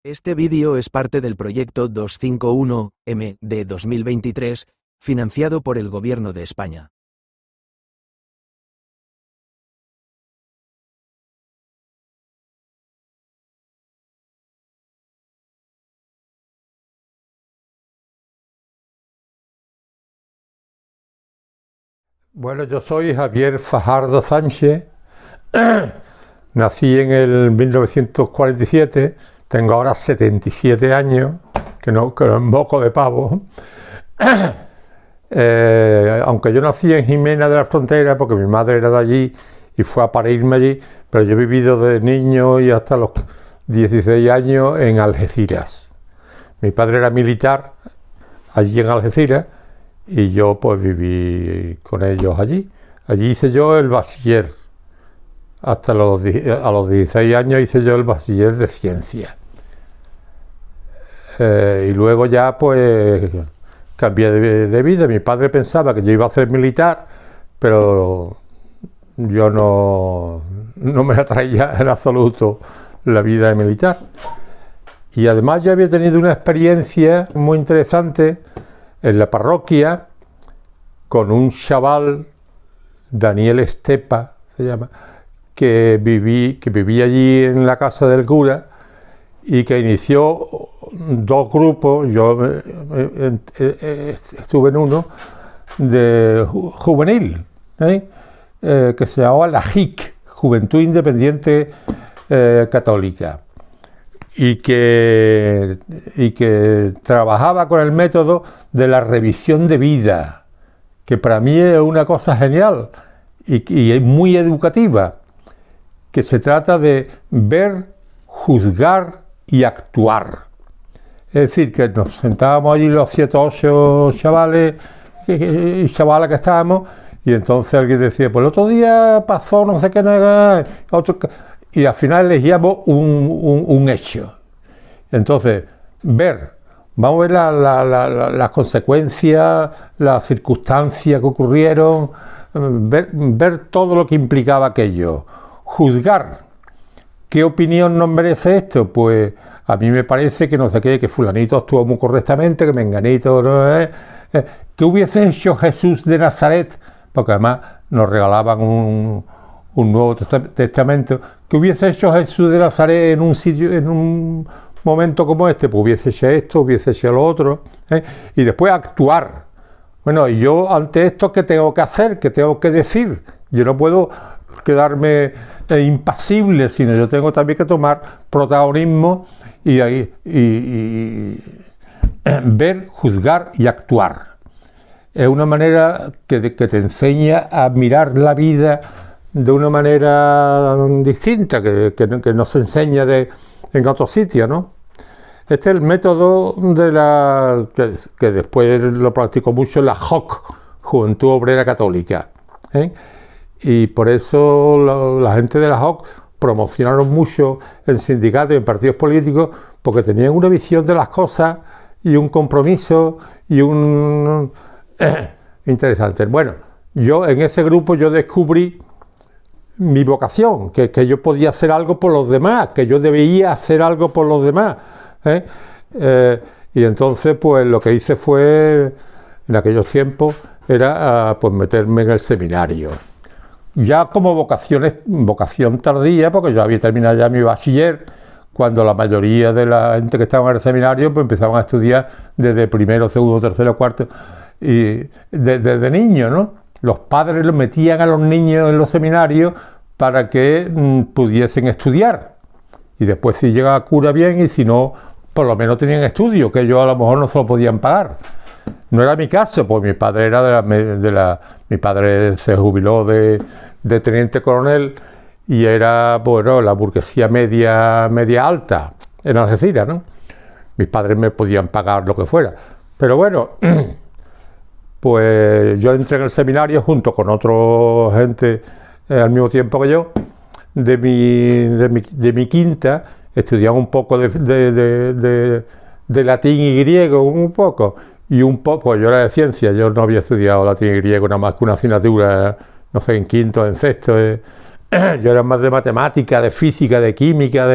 Este vídeo es parte del proyecto 251M de 2023, financiado por el Gobierno de España. Bueno, yo soy Javier Fajardo Sánchez, nací en el 1947, tengo ahora 77 años, que no es moco de pavo. Aunque yo nací en Jimena de la Frontera, porque mi madre era de allí y fue a parirme allí, pero yo he vivido de niño y hasta los 16 años en Algeciras. Mi padre era militar allí en Algeciras y yo pues viví con ellos allí. Allí hice yo el bachiller. A los 16 años hice yo el bachiller de ciencias. Y luego ya pues cambié de vida. Mi padre pensaba que yo iba a ser militar, pero yo no me atraía en absoluto la vida de militar. Y además yo había tenido una experiencia muy interesante en la parroquia con un chaval, Daniel Estepa se llama, que vivía allí en la casa del cura y que inició dos grupos. Yo estuve en uno de juvenil, que se llamaba la JIC, Juventud Independiente Católica, y que trabajaba con el método de la revisión de vida, que para mí es una cosa genial y es muy educativa, que se trata de ver, juzgar y actuar. Es decir, que nos sentábamos allí los 7 o 8 chavales y chavalas que estábamos, y entonces alguien decía, pues el otro día pasó no sé qué, y al final elegíamos un hecho. Entonces, vamos a ver las consecuencias, las circunstancias que ocurrieron, ver todo lo que implicaba aquello. Juzgar, ¿qué opinión nos merece esto? Pues a mí me parece que no sé qué, que fulanito actuó muy correctamente, que menganito no es. ¿Qué hubiese hecho Jesús de Nazaret? Porque además nos regalaban un Nuevo Testamento. ¿Qué hubiese hecho Jesús de Nazaret en un sitio, en un momento como este? Pues hubiese hecho esto, hubiese hecho lo otro. Y después actuar. Bueno, y yo ante esto, ¿qué tengo que hacer? ¿Qué tengo que decir? Yo no puedo quedarme impasible, sino yo tengo también que tomar protagonismo y ver, juzgar y actuar. Es una manera que te enseña a mirar la vida de una manera distinta, que no se enseña en otros sitios, ¿no? Este es el método que después lo practicó mucho la JOC, Juventud Obrera Católica, y por eso la gente de la JOC promocionaron mucho en sindicatos y en partidos políticos, porque tenían una visión de las cosas y un compromiso y un interesante. Bueno, yo en ese grupo yo descubrí mi vocación, que yo podía hacer algo por los demás, que yo debía hacer algo por los demás. Y entonces pues lo que hice fue, en aquellos tiempos, era pues meterme en el seminario. Ya como vocación tardía, porque yo había terminado ya mi bachiller, cuando la mayoría de la gente que estaba en el seminario pues empezaban a estudiar desde primero, segundo, tercero, cuarto, y desde niños, ¿no? Los padres los metían a los niños en los seminarios para que pudiesen estudiar. Y después si llegaba cura bien, y si no, por lo menos tenían estudios, que ellos a lo mejor no se lo podían pagar. No era mi caso, pues mi padre era mi padre se jubiló de teniente coronel y era, bueno, la burguesía media alta en Algeciras, ¿no? Mis padres me podían pagar lo que fuera. Pero bueno, pues yo entré en el seminario junto con otra gente al mismo tiempo que yo, de mi quinta. Estudiaba un poco de latín y griego, un poco, y un poco, yo era de ciencia, yo no había estudiado latín y griego nada más que una asignatura, no sé, en quinto, en sexto, yo era más de matemática, de física, de química,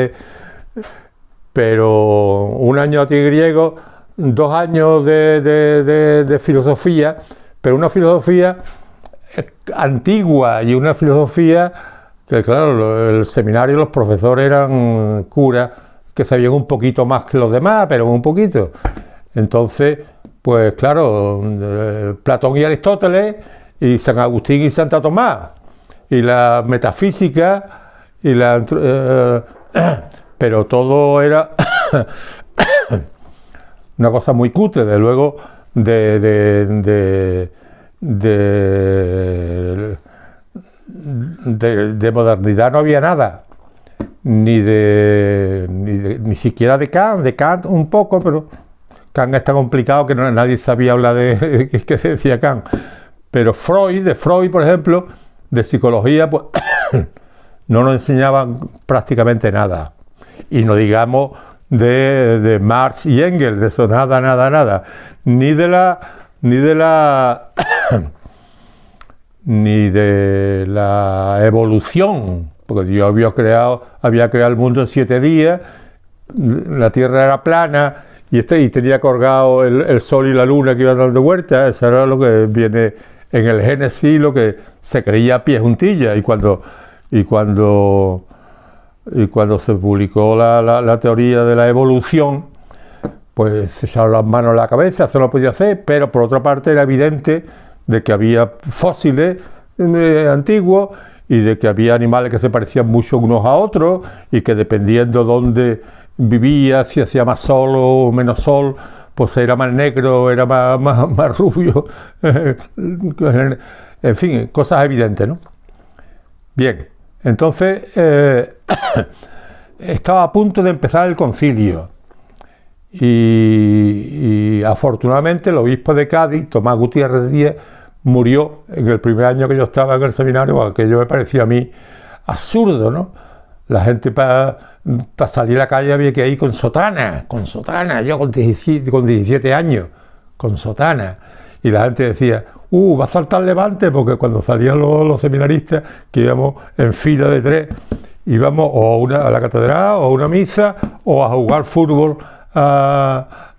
pero un año de latín y griego, 2 años de filosofía, pero una filosofía antigua y una filosofía que, claro, el seminario, los profesores eran curas que sabían un poquito más que los demás, pero un poquito. Entonces, pues claro, Platón y Aristóteles, y San Agustín y Santo Tomás, y la metafísica, y pero todo era una cosa muy cutre. De luego de modernidad no había nada, ni siquiera de Kant un poco, pero Kant está complicado, que nadie sabía hablar de qué decía Kant. Pero de Freud, por ejemplo, de psicología, pues no nos enseñaban prácticamente nada. Y no digamos de Marx y Engels, de eso nada. Ni de la evolución, porque Dios había creado el mundo en 7 días, la Tierra era plana y tenía colgado el Sol y la Luna que iban dando vueltas. Eso era lo que viene en el Génesis, lo que se creía a pie juntilla. Y cuando se publicó la teoría de la evolución, pues se echaron las manos a la cabeza, eso lo podía hacer, pero por otra parte era evidente de que había fósiles antiguos y de que había animales que se parecían mucho unos a otros y que dependiendo dónde vivía, si hacía más sol o menos sol, pues era más negro, era más rubio, en fin, cosas evidentes, ¿no? Bien, entonces estaba a punto de empezar el concilio y afortunadamente el obispo de Cádiz, Tomás Gutiérrez Díez, murió en el primer año que yo estaba en el seminario. Aquello me parecía a mí absurdo, ¿no? La gente para salir a la calle había que ir con sotana, yo con 17 años, con sotana. Y la gente decía, va a saltar Levante, porque cuando salían los seminaristas, que íbamos en fila de 3, íbamos o a la catedral, o a una misa, o a jugar fútbol va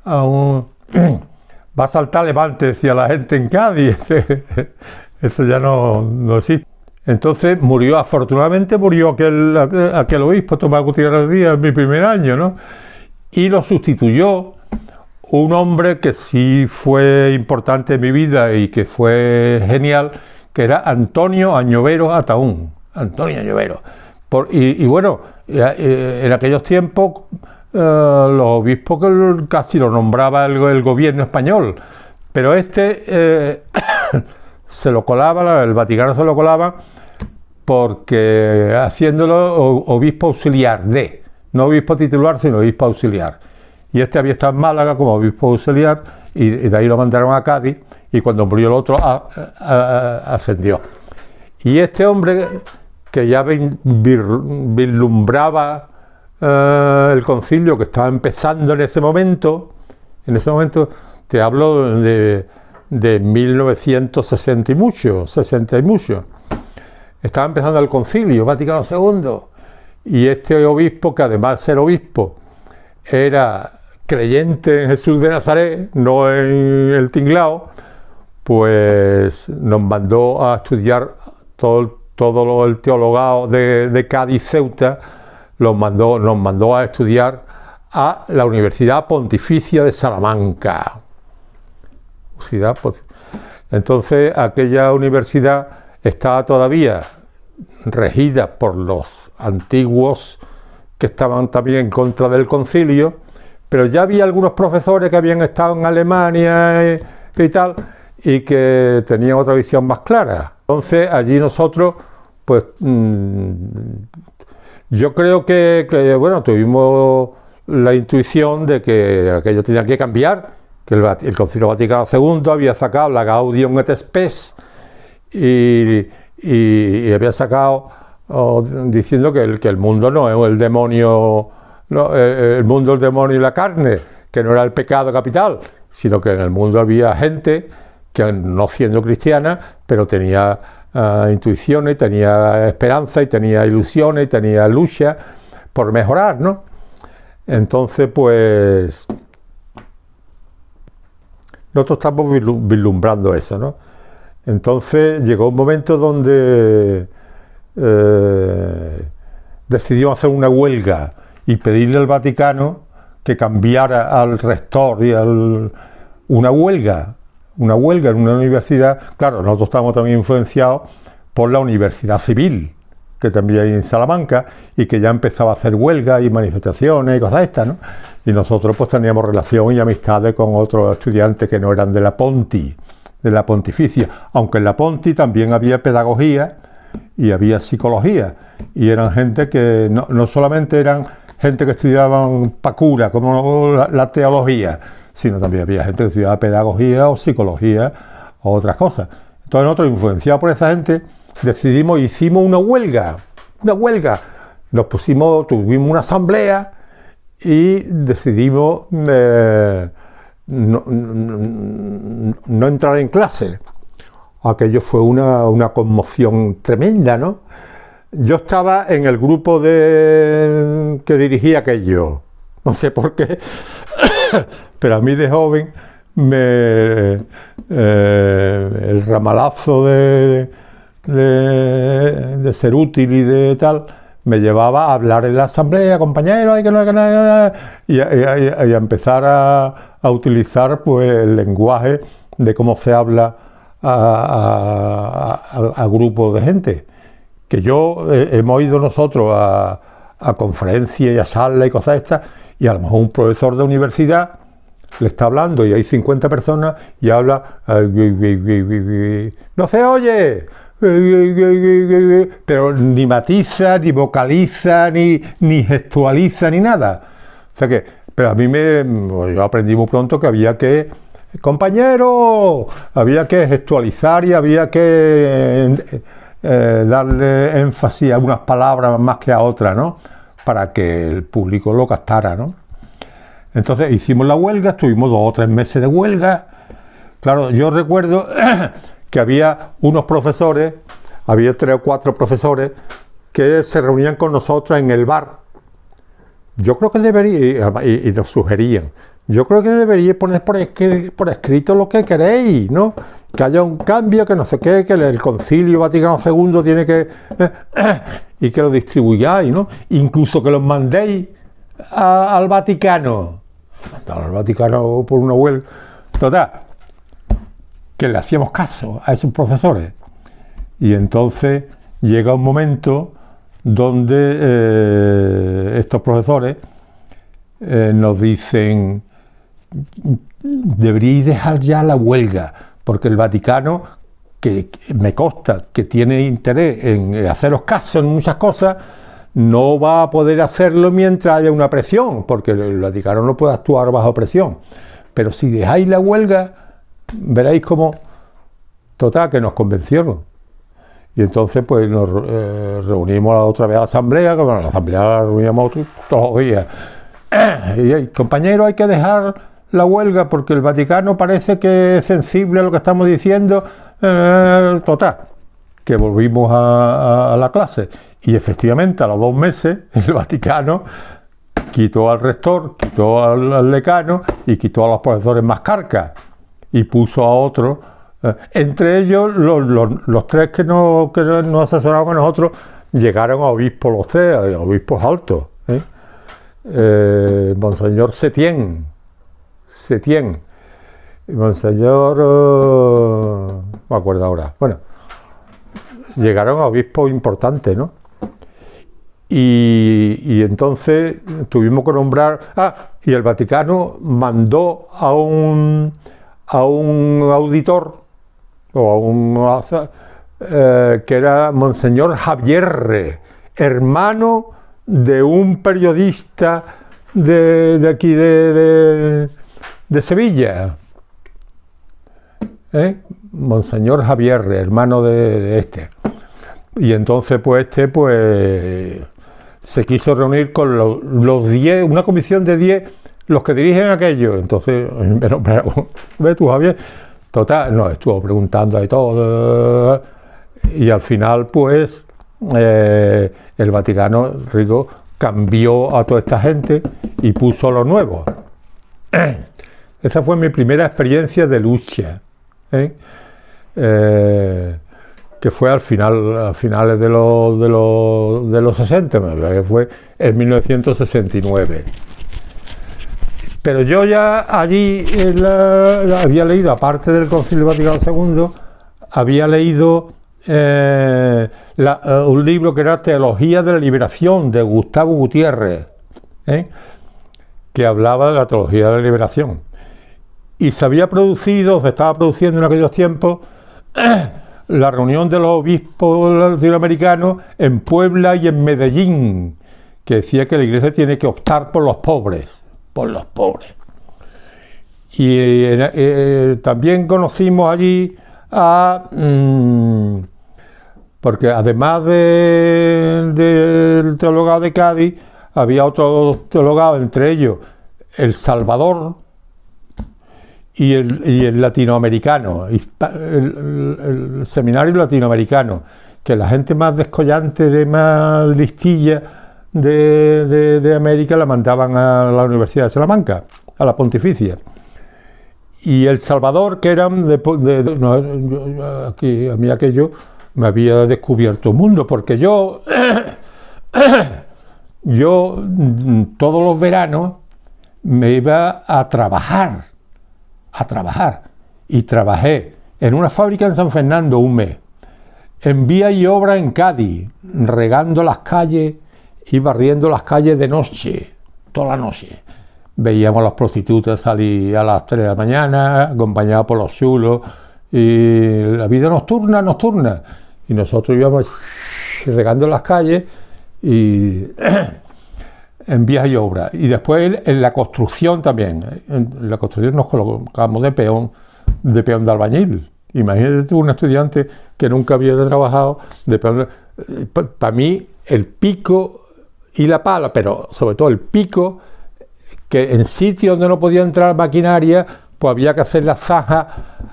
a saltar Levante, decía la gente en Cádiz. Eso ya no existe. Entonces afortunadamente murió aquel obispo, Tomás Gutiérrez Díez, en mi primer año, ¿no? Y lo sustituyó un hombre que sí fue importante en mi vida y que fue genial, que era Antonio Añovero Ataún. Antonio Añovero. Y bueno, en aquellos tiempos los obispos casi lo nombraba el gobierno español, pero se lo colaba, el Vaticano se lo colaba, porque haciéndolo obispo auxiliar no obispo titular, sino obispo auxiliar. Y había estado en Málaga como obispo auxiliar y de ahí lo mandaron a Cádiz, y cuando murió el otro ascendió. Y este hombre, que ya vislumbraba el concilio, que estaba empezando en ese momento te hablo de 1960 y mucho, 60 y mucho, estaba empezando el concilio Vaticano II, y este obispo, que además de ser obispo, era creyente en Jesús de Nazaret, no en el tinglao, pues nos mandó a estudiar todo el teologado de Cádiz, Ceuta, nos mandó a estudiar a la Universidad Pontificia de Salamanca. Entonces aquella universidad estaba todavía regida por los antiguos que estaban también en contra del concilio, pero ya había algunos profesores que habían estado en Alemania y tal, y que tenían otra visión más clara. Entonces allí nosotros, pues yo creo que bueno, tuvimos la intuición de que aquello tenía que cambiar, que el Concilio Vaticano II había sacado la Gaudium et Spes y había sacado diciendo que el mundo no es el demonio, no, el mundo, el demonio y la carne, que no era el pecado capital, sino que en el mundo había gente que, no siendo cristiana, pero tenía intuiciones, tenía esperanza y tenía ilusiones y tenía lucha por mejorar, ¿no? Entonces, pues, nosotros estamos vislumbrando eso, ¿no? Entonces llegó un momento donde decidimos hacer una huelga y pedirle al Vaticano que cambiara al rector y una huelga en una universidad. Claro, nosotros estamos también influenciados por la Universidad Civil, que también hay en Salamanca, y que ya empezaba a hacer huelgas y manifestaciones y cosas de estas, ¿no? Y nosotros pues teníamos relación y amistades con otros estudiantes que no eran de la Ponti, de la Pontificia, aunque en la Ponti también había pedagogía y había psicología, y eran gente que no solamente eran gente que estudiaban pacura, como la teología, sino también había gente que estudiaba pedagogía o psicología o otras cosas. Entonces nosotros, influenciados por esa gente, hicimos una huelga, tuvimos una asamblea y decidimos no entrar en clase. Aquello fue una conmoción tremenda, ¿no? Yo estaba en el grupo que dirigía aquello, no sé por qué, pero a mí de joven el ramalazo de ser útil y de tal me llevaba a hablar en la asamblea, compañeros, hay que no, y a empezar a utilizar pues el lenguaje de cómo se habla a grupos de gente. Que hemos ido nosotros a conferencias y a salas y cosas estas, y a lo mejor un profesor de universidad le está hablando y hay 50 personas y habla, no se oye, pero ni matiza, ni vocaliza, ni gestualiza, ni nada. O sea que, pero a mí yo aprendí muy pronto que había que, compañero, había que gestualizar y había que darle énfasis a unas palabras más que a otras, ¿no? Para que el público lo captara, ¿no? Entonces hicimos la huelga, estuvimos 2 o 3 meses de huelga. Claro, yo recuerdo que había unos profesores, había 3 o 4 profesores que se reunían con nosotros en el bar. Yo creo que debería, y nos sugerían, yo creo que debería poner por escrito lo que queréis, ¿no? Que haya un cambio, que no sé qué, que el Concilio Vaticano II tiene que... y que lo distribuyáis, ¿no? Incluso que los mandéis al Vaticano. Mandaron al Vaticano por una huelga. Total, que le hacíamos caso a esos profesores. Y entonces llega un momento donde estos profesores nos dicen: deberíais dejar ya la huelga, porque el Vaticano, que me consta que tiene interés en haceros caso en muchas cosas, no va a poder hacerlo mientras haya una presión, porque el Vaticano no puede actuar bajo presión. Pero si dejáis la huelga, veréis cómo... Total, que nos convencieron. Y entonces pues nos reunimos otra vez a la asamblea, que bueno, la asamblea la reuníamos todos los días. Y compañeros, hay que dejar la huelga porque el Vaticano parece que es sensible a lo que estamos diciendo. Total, que volvimos a la clase. Y efectivamente, a los 2 meses, el Vaticano quitó al rector, quitó al decano y quitó a los profesores más carcas y puso a otros. Entre ellos, los 3 que nos asesoraban con nosotros llegaron a obispos, los 3, a obispos altos. Monseñor Setién, Monseñor... no me acuerdo ahora. Bueno, llegaron a obispos importantes, ¿no? Y entonces tuvimos que nombrar... y el Vaticano mandó a un auditor, que era Monseñor Javierre, hermano de un periodista de aquí de Sevilla. Monseñor Javierre, hermano de este. Y entonces pues se quiso reunir con los 10, una comisión de 10, los que dirigen aquello. Entonces, ve tú, Javier, total, nos estuvo preguntando ahí todo, y al final pues el Vaticano, Rico, cambió a toda esta gente y puso lo nuevo. Esa fue mi primera experiencia de lucha, que fue a finales de los 60, que fue en 1969. Pero yo ya allí había leído, aparte del Concilio Vaticano II, había leído un libro que era Teología de la Liberación, de Gustavo Gutiérrez, que hablaba de la teología de la liberación. Y se estaba produciendo en aquellos tiempos la reunión de los obispos latinoamericanos en Puebla y en Medellín, que decía que la Iglesia tiene que optar por los pobres. Y también conocimos allí porque además del teologado de Cádiz, había otros teologados, entre ellos El Salvador y el latinoamericano, el seminario latinoamericano, que la gente más descollante, de más listilla de América la mandaban a la Universidad de Salamanca, a la Pontificia. Y El Salvador, que eran aquí, a mí aquello me había descubierto un mundo, porque yo todos los veranos me iba a trabajar, y trabajé en una fábrica en San Fernando un mes, en vía y obra en Cádiz, regando las calles y barriendo las calles de noche, toda la noche. Veíamos a las prostitutas salir a las 3 de la mañana, acompañadas por los chulos, y la vida nocturna. Y nosotros íbamos regando las calles y en vías y obras. Y después en la construcción también. En la construcción nos colocamos de peón de albañil. Imagínate tú, un estudiante que nunca había trabajado de peón. Para mí el pico y la pala, pero sobre todo el pico, que en sitios donde no podía entrar maquinaria, pues había que hacer la zaja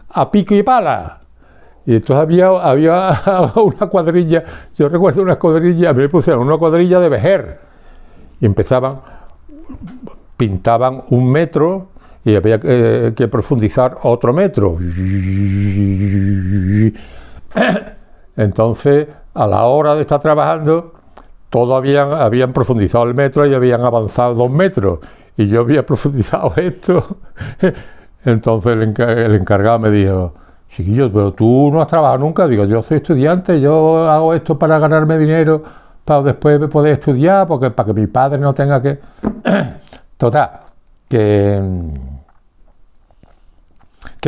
a pico y pala. Y entonces había una cuadrilla, yo recuerdo una cuadrilla, a mí me pusieron una cuadrilla de Vejer, y pintaban 1 metro, y había que profundizar otro metro. Entonces, a la hora de estar trabajando, todos habían profundizado el metro y habían avanzado 2 metros, y yo había profundizado esto. Entonces el encargado me dijo: chiquillo, pero tú no has trabajado nunca. Digo, yo soy estudiante, yo hago esto para ganarme dinero, para después poder estudiar, para que mi padre no tenga que... Total, que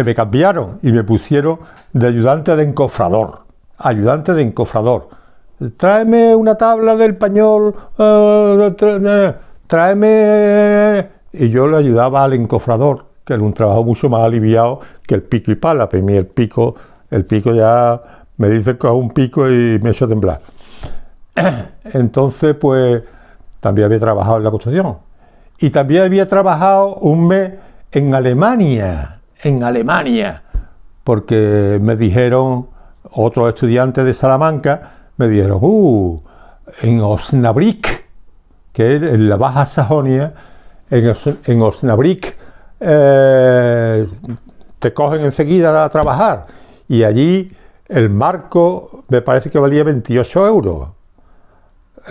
me cambiaron y me pusieron de ayudante de encofrador. Tráeme una tabla del Pañol, tráeme... Y yo le ayudaba al encofrador, que era un trabajo mucho más aliviado que el pico y pala. Para mí el pico ya me dice que es un pico y me echo a temblar. Entonces, pues, también había trabajado en la construcción. Y también había trabajado un mes en Alemania, porque me dijeron, otros estudiantes de Salamanca, me dijeron, en Osnabrück, que es en la Baja Sajonia, en Osnabrück, te cogen enseguida a trabajar, y allí el marco me parece que valía 28 euros,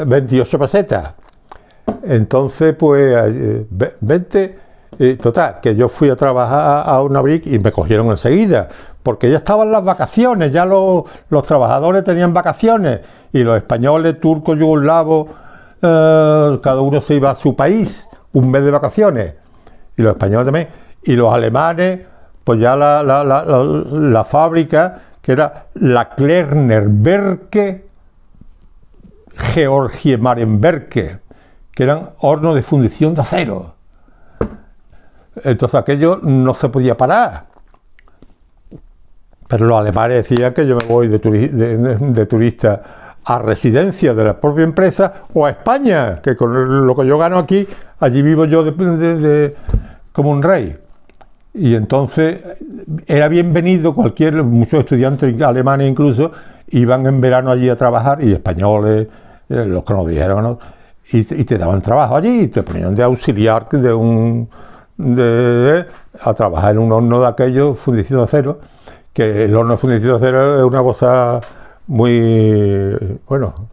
28 pesetas. Entonces, pues, 20, total, que yo fui a trabajar a Osnabrück y me cogieron enseguida, porque ya estaban las vacaciones, ya los trabajadores tenían vacaciones, y los españoles, turcos, yugoslavos, cada uno se iba a su país, un mes de vacaciones, y los españoles también, y los alemanes, pues ya la fábrica, que era la Klerner-Werke Georgie-Marienwerke, que eran hornos de fundición de acero. Entonces aquello no se podía parar. Pero los alemanes decían que yo me voy de turista a residencia de la propia empresa o a España, que con lo que yo gano aquí, allí vivo yo como un rey. Y entonces era bienvenido muchos estudiantes alemanes incluso, iban en verano allí a trabajar, y españoles, los que nos dijeron, ¿no? y te daban trabajo allí, y te ponían de auxiliar a trabajar en un horno de aquello, fundición de acero, que el horno de fundición de acero es una cosa muy, bueno,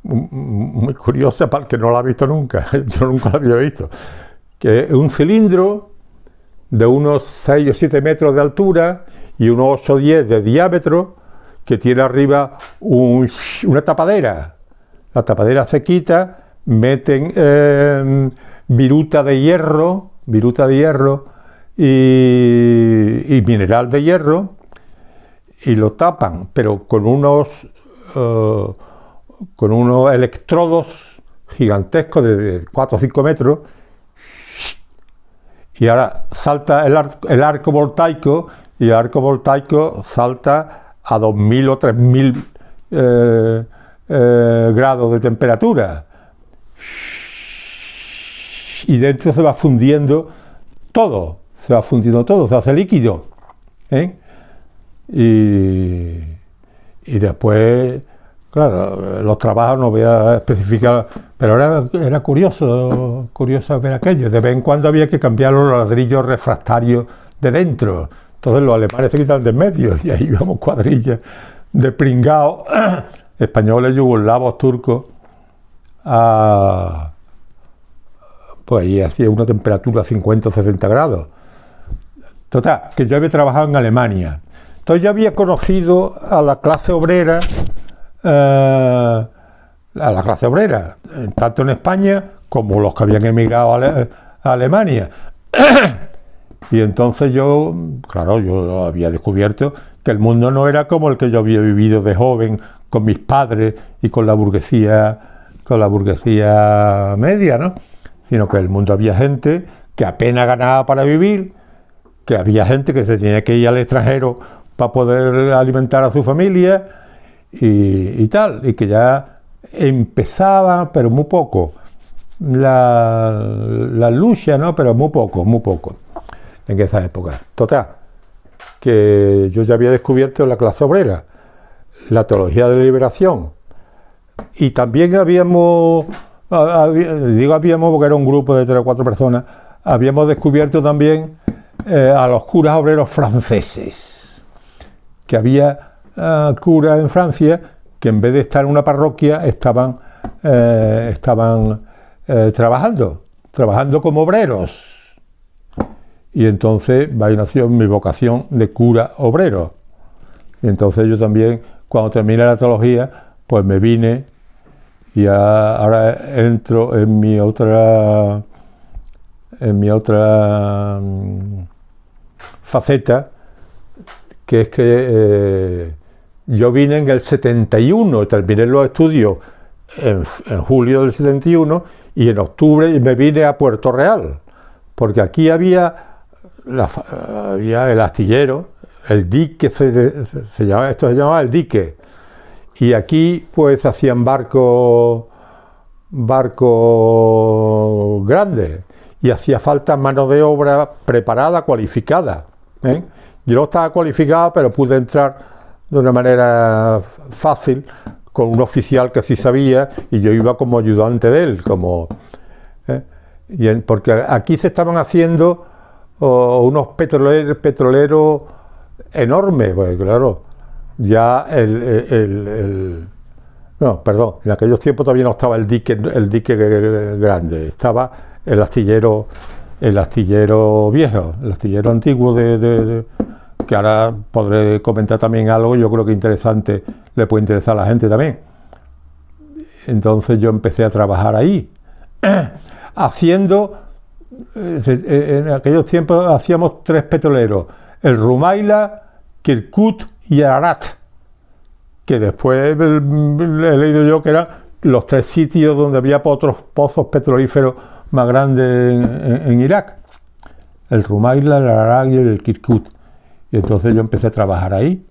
muy curiosa para el que no la ha visto nunca. Yo nunca la había visto. Que es un cilindro de unos 6 o 7 metros de altura y unos 8 o 10 de diámetro, que tiene arriba una tapadera. La tapadera se quita, meten viruta de hierro y mineral de hierro, y lo tapan, pero con unos electrodos gigantescos de 4 o 5 metros, y ahora salta el arco voltaico, y el arco voltaico salta a 2000 o 3000 grados de temperatura, y dentro se va fundiendo todo, se hace líquido, ¿eh? Y después, claro, los trabajos no voy a especificar, pero era curioso ver aquello. De vez en cuando había que cambiar los ladrillos refractarios de dentro. Entonces los alemanes se quitan de en medio y ahí íbamos cuadrillas de pringados españoles, yugoslavos, turcos, pues ahí hacía una temperatura 50 o 60 grados. Total, que yo había trabajado en Alemania. Entonces yo había conocido a la clase obrera, tanto en España como los que habían emigrado a Alemania. Y entonces yo había descubierto que el mundo no era como el que yo había vivido de joven con mis padres y con la burguesía media, ¿no? Sino que en el mundo había gente que apenas ganaba para vivir, que había gente que se tenía que ir al extranjero para poder alimentar a su familia y tal, y que ya empezaba, pero muy poco, la lucha, ¿no? Pero muy poco, en esa época. Total, que yo ya había descubierto la clase obrera, la teología de la liberación, y también habíamos porque era un grupo de 3 o 4 personas, habíamos descubierto también a los curas obreros franceses, que había curas en Francia que en vez de estar en una parroquia estaban trabajando como obreros. Y entonces ahí nació mi vocación de cura obrero. Y entonces yo también, cuando terminé la teología, pues me vine y ahora entro en mi otra faceta, que es que yo vine en el 71, terminé los estudios en julio del 71, y en octubre me vine a Puerto Real, porque aquí había el astillero, el dique, esto se llamaba el dique, y aquí pues hacían barcos grandes, y hacía falta mano de obra preparada, cualificada, ¿eh? Yo no estaba cualificado, pero pude entrar de una manera fácil con un oficial que sí sabía, y yo iba como ayudante de él, porque aquí se estaban haciendo unos petroleros enormes, pues claro, ya no, perdón, en aquellos tiempos todavía no estaba el dique grande, estaba el astillero viejo, el astillero antiguo que ahora podré comentar también algo, yo creo que interesante, le puede interesar a la gente también. Entonces yo empecé a trabajar ahí, haciendo, en aquellos tiempos hacíamos 3 petroleros, el Rumaila, Kirkuk y Ararat, que después he leído yo que eran los 3 sitios donde había otros pozos petrolíferos más grandes en Irak, el Rumaila, el Ararat y el Kirkuk. Y entonces yo empecé a trabajar ahí,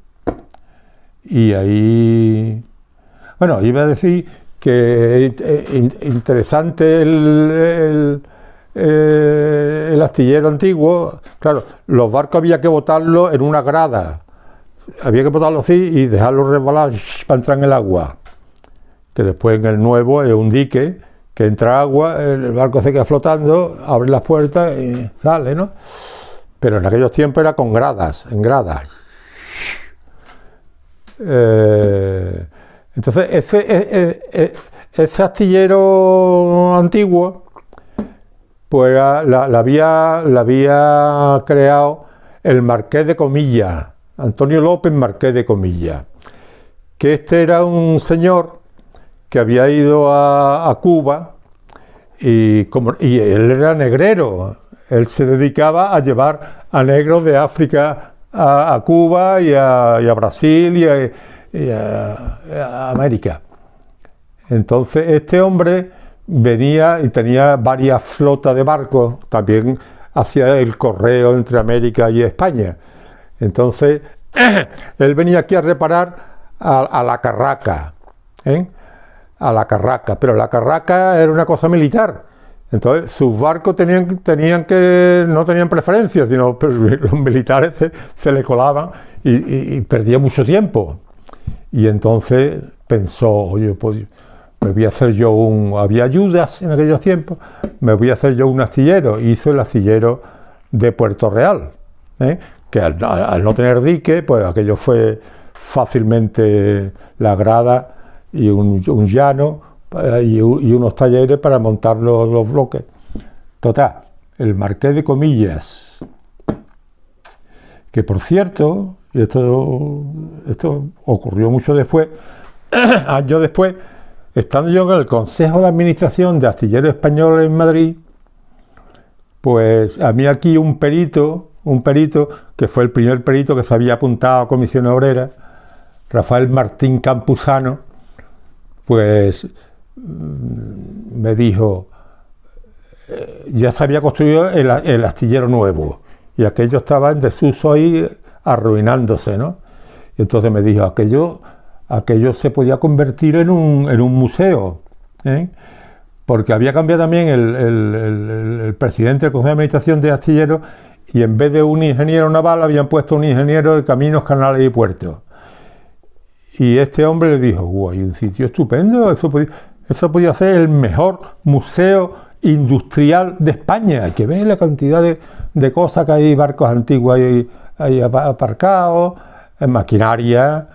y ahí, bueno, iba a decir que interesante el astillero antiguo. Claro, los barcos había que botarlos en una grada, había que botarlos así y dejarlos resbalar para entrar en el agua, que después en el nuevo es un dique que entra agua, el barco se queda flotando, abre las puertas y sale, ¿no? Pero en aquellos tiempos era con gradas, en gradas. Entonces, ese astillero antiguo, pues la había creado el Marqués de Comillas, Antonio López Marqués de Comillas, que este era un señor que había ido a Cuba y él era negrero, él se dedicaba a llevar a negros de África a Cuba y a Brasil y a América. Entonces este hombre venía y tenía varias flotas de barcos, también hacía el correo entre América y España. Entonces él venía aquí a reparar a la carraca, ¿eh? A la carraca, pero la carraca era una cosa militar. Entonces sus barcos no tenían preferencias, sino los militares se le colaban y perdía mucho tiempo. Y entonces pensó, oye, pues me voy a hacer yo había ayudas en aquellos tiempos, me voy a hacer yo un astillero. Hizo el astillero de Puerto Real, ¿eh? Que al no tener dique, pues aquello fue fácilmente la grada y un llano y unos talleres para montar los bloques. Total, el Marqués de Comillas, que por cierto, y esto ocurrió mucho después, años después, estando yo en el Consejo de Administración de Astilleros Españoles en Madrid, pues a mí aquí un perito, que fue el primer perito que se había apuntado a Comisión Obrera, Rafael Martín Campuzano, pues me dijo, ya se había construido el astillero nuevo y aquello estaba en desuso ahí arruinándose, ¿no? Y entonces me dijo, aquello se podía convertir en un museo, ¿eh? Porque había cambiado también el presidente del Consejo de Administración de Astilleros y en vez de un ingeniero naval habían puesto un ingeniero de caminos, canales y puertos. Y este hombre le dijo, hay un sitio estupendo, eso podía ser el mejor museo industrial de España. Hay que ver la cantidad de cosas que hay, barcos antiguos ahí aparcados, maquinaria,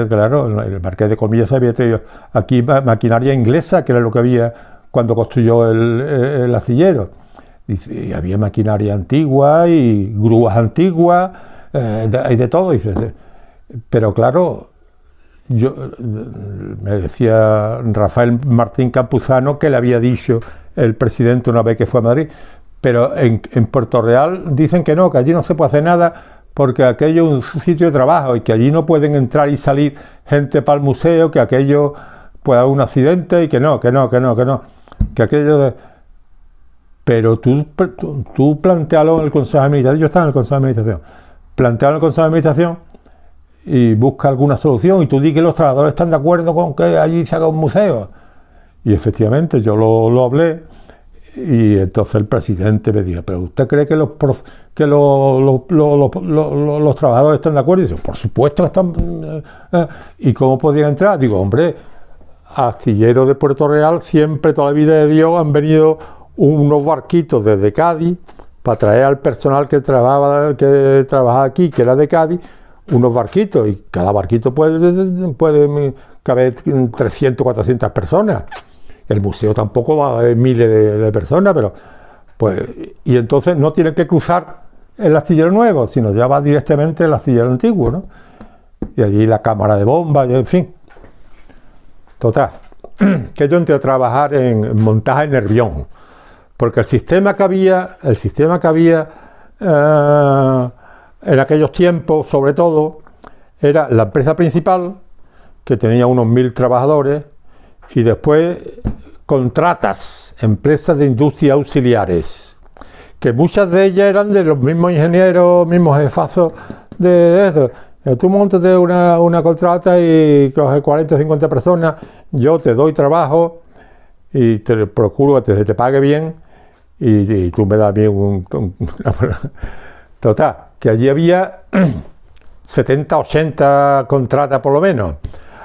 claro, el Marqués de Comillas había tenido aquí maquinaria inglesa, que era lo que había cuando construyó el astillero. Y había maquinaria antigua y grúas antiguas, hay de todo. Dice, pero claro, me decía Rafael Martín Campuzano que le había dicho el presidente una vez que fue a Madrid, pero en Puerto Real dicen que no, que allí no se puede hacer nada porque aquello es un sitio de trabajo y que allí no pueden entrar y salir gente para el museo, que aquello puede haber un accidente y que no, que aquello pero tú plantealo en el Consejo de Administración. Yo estaba en el Consejo de Administración, plantealo en el Consejo de Administración y busca alguna solución y tú di que los trabajadores están de acuerdo con que allí se haga un museo. Y efectivamente yo lo hablé y entonces el presidente me dijo, ¿pero usted cree que los trabajadores están de acuerdo? Y dice, por supuesto que están. ¿Y cómo podían entrar? Digo, hombre, astillero de Puerto Real siempre, toda la vida de Dios, han venido unos barquitos desde Cádiz para traer al personal que trabajaba aquí, que era de Cádiz, unos barquitos, y cada barquito puede caber 300, 400 personas. El museo tampoco va a haber miles de personas, pero pues, y entonces no tienen que cruzar el astillero nuevo, sino ya va directamente el astillero antiguo, ¿no? Y allí la cámara de bombas, en fin. Total, que yo entré a trabajar en montaje en Nervión, porque el sistema que había en aquellos tiempos, sobre todo, era la empresa principal, que tenía unos 1000 trabajadores, y después contratas, empresas de industria auxiliares, que muchas de ellas eran de los mismos ingenieros, mismos jefazos de eso. Tú montas una contrata y coges 40 o 50 personas, yo te doy trabajo y te procuro que te pague bien y tú me das bien Total, que allí había 70, 80 contratas por lo menos.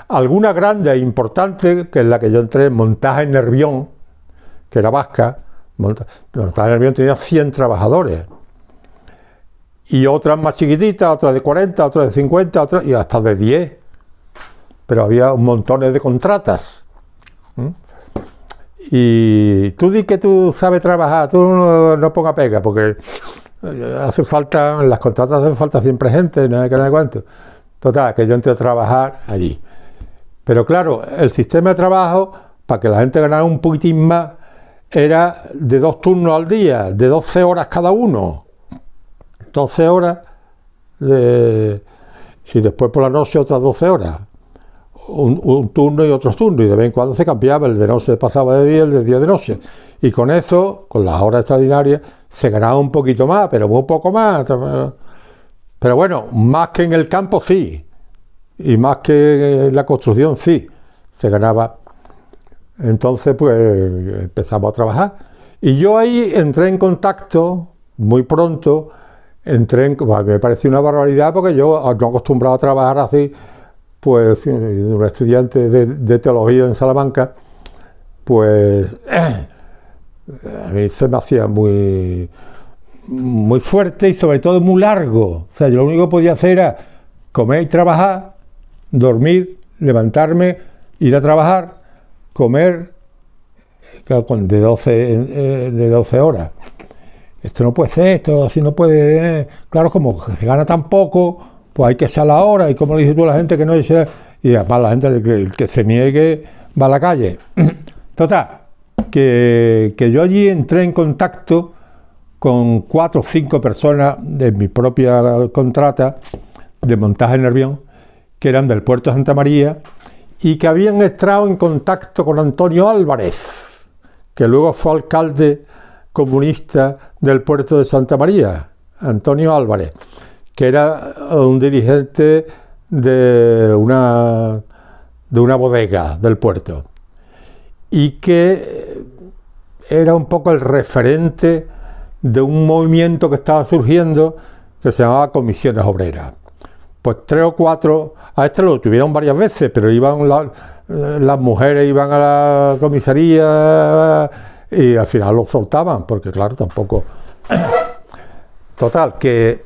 Alguna grande e importante, que es la que yo entré, montaje en Nervión, que era vasca, Montaje Nervión tenía 100 trabajadores. Y otras más chiquititas, otras de 40, otras de 50, otras y hasta de 10. Pero había un montón de contratas. Y tú di que tú sabes trabajar, tú no pongas pega, porque hace falta, en las contratas hace falta siempre gente, no hay que nada cuánto. Total, que yo entré a trabajar allí. Pero claro, el sistema de trabajo, para que la gente ganara un poquitín más, era de 2 turnos al día, de 12 horas cada uno. 12 horas y después por la noche otras 12 horas. Un turno y otros turnos, y de vez en cuando se cambiaba, el de noche pasaba de día, el de día de noche. Y con eso, con las horas extraordinarias, se ganaba un poquito más, pero muy poco más. Pero bueno, más que en el campo sí, y más que en la construcción sí, se ganaba. Entonces pues empezamos a trabajar. Y yo ahí entré en contacto, muy pronto, me pareció una barbaridad porque yo no acostumbrado a trabajar así, pues un estudiante de teología en Salamanca, pues a mí se me hacía muy fuerte y sobre todo muy largo. O sea, yo lo único que podía hacer era comer y trabajar, dormir, levantarme, ir a trabajar, comer, claro, de 12 horas. Esto no puede ser, esto así no puede. Claro, como se gana tan poco, pues hay que echar la hora. Y como le dices tú a la gente que no eche, y además la gente el que se niegue va a la calle. Total, que yo allí entré en contacto con 4 o 5 personas de mi propia contrata de Montaje Nervión, que eran del puerto de Santa María y que habían entrado en contacto con Antonio Álvarez, que luego fue alcalde comunista del puerto de Santa María, Antonio Álvarez, que era un dirigente de una bodega del puerto y que era un poco el referente de un movimiento que estaba surgiendo que se llamaba Comisiones Obreras. Pues 3 o 4, a este lo tuvieron varias veces, pero iban las mujeres iban a la comisaría y al final lo soltaban, porque claro, tampoco. Total, que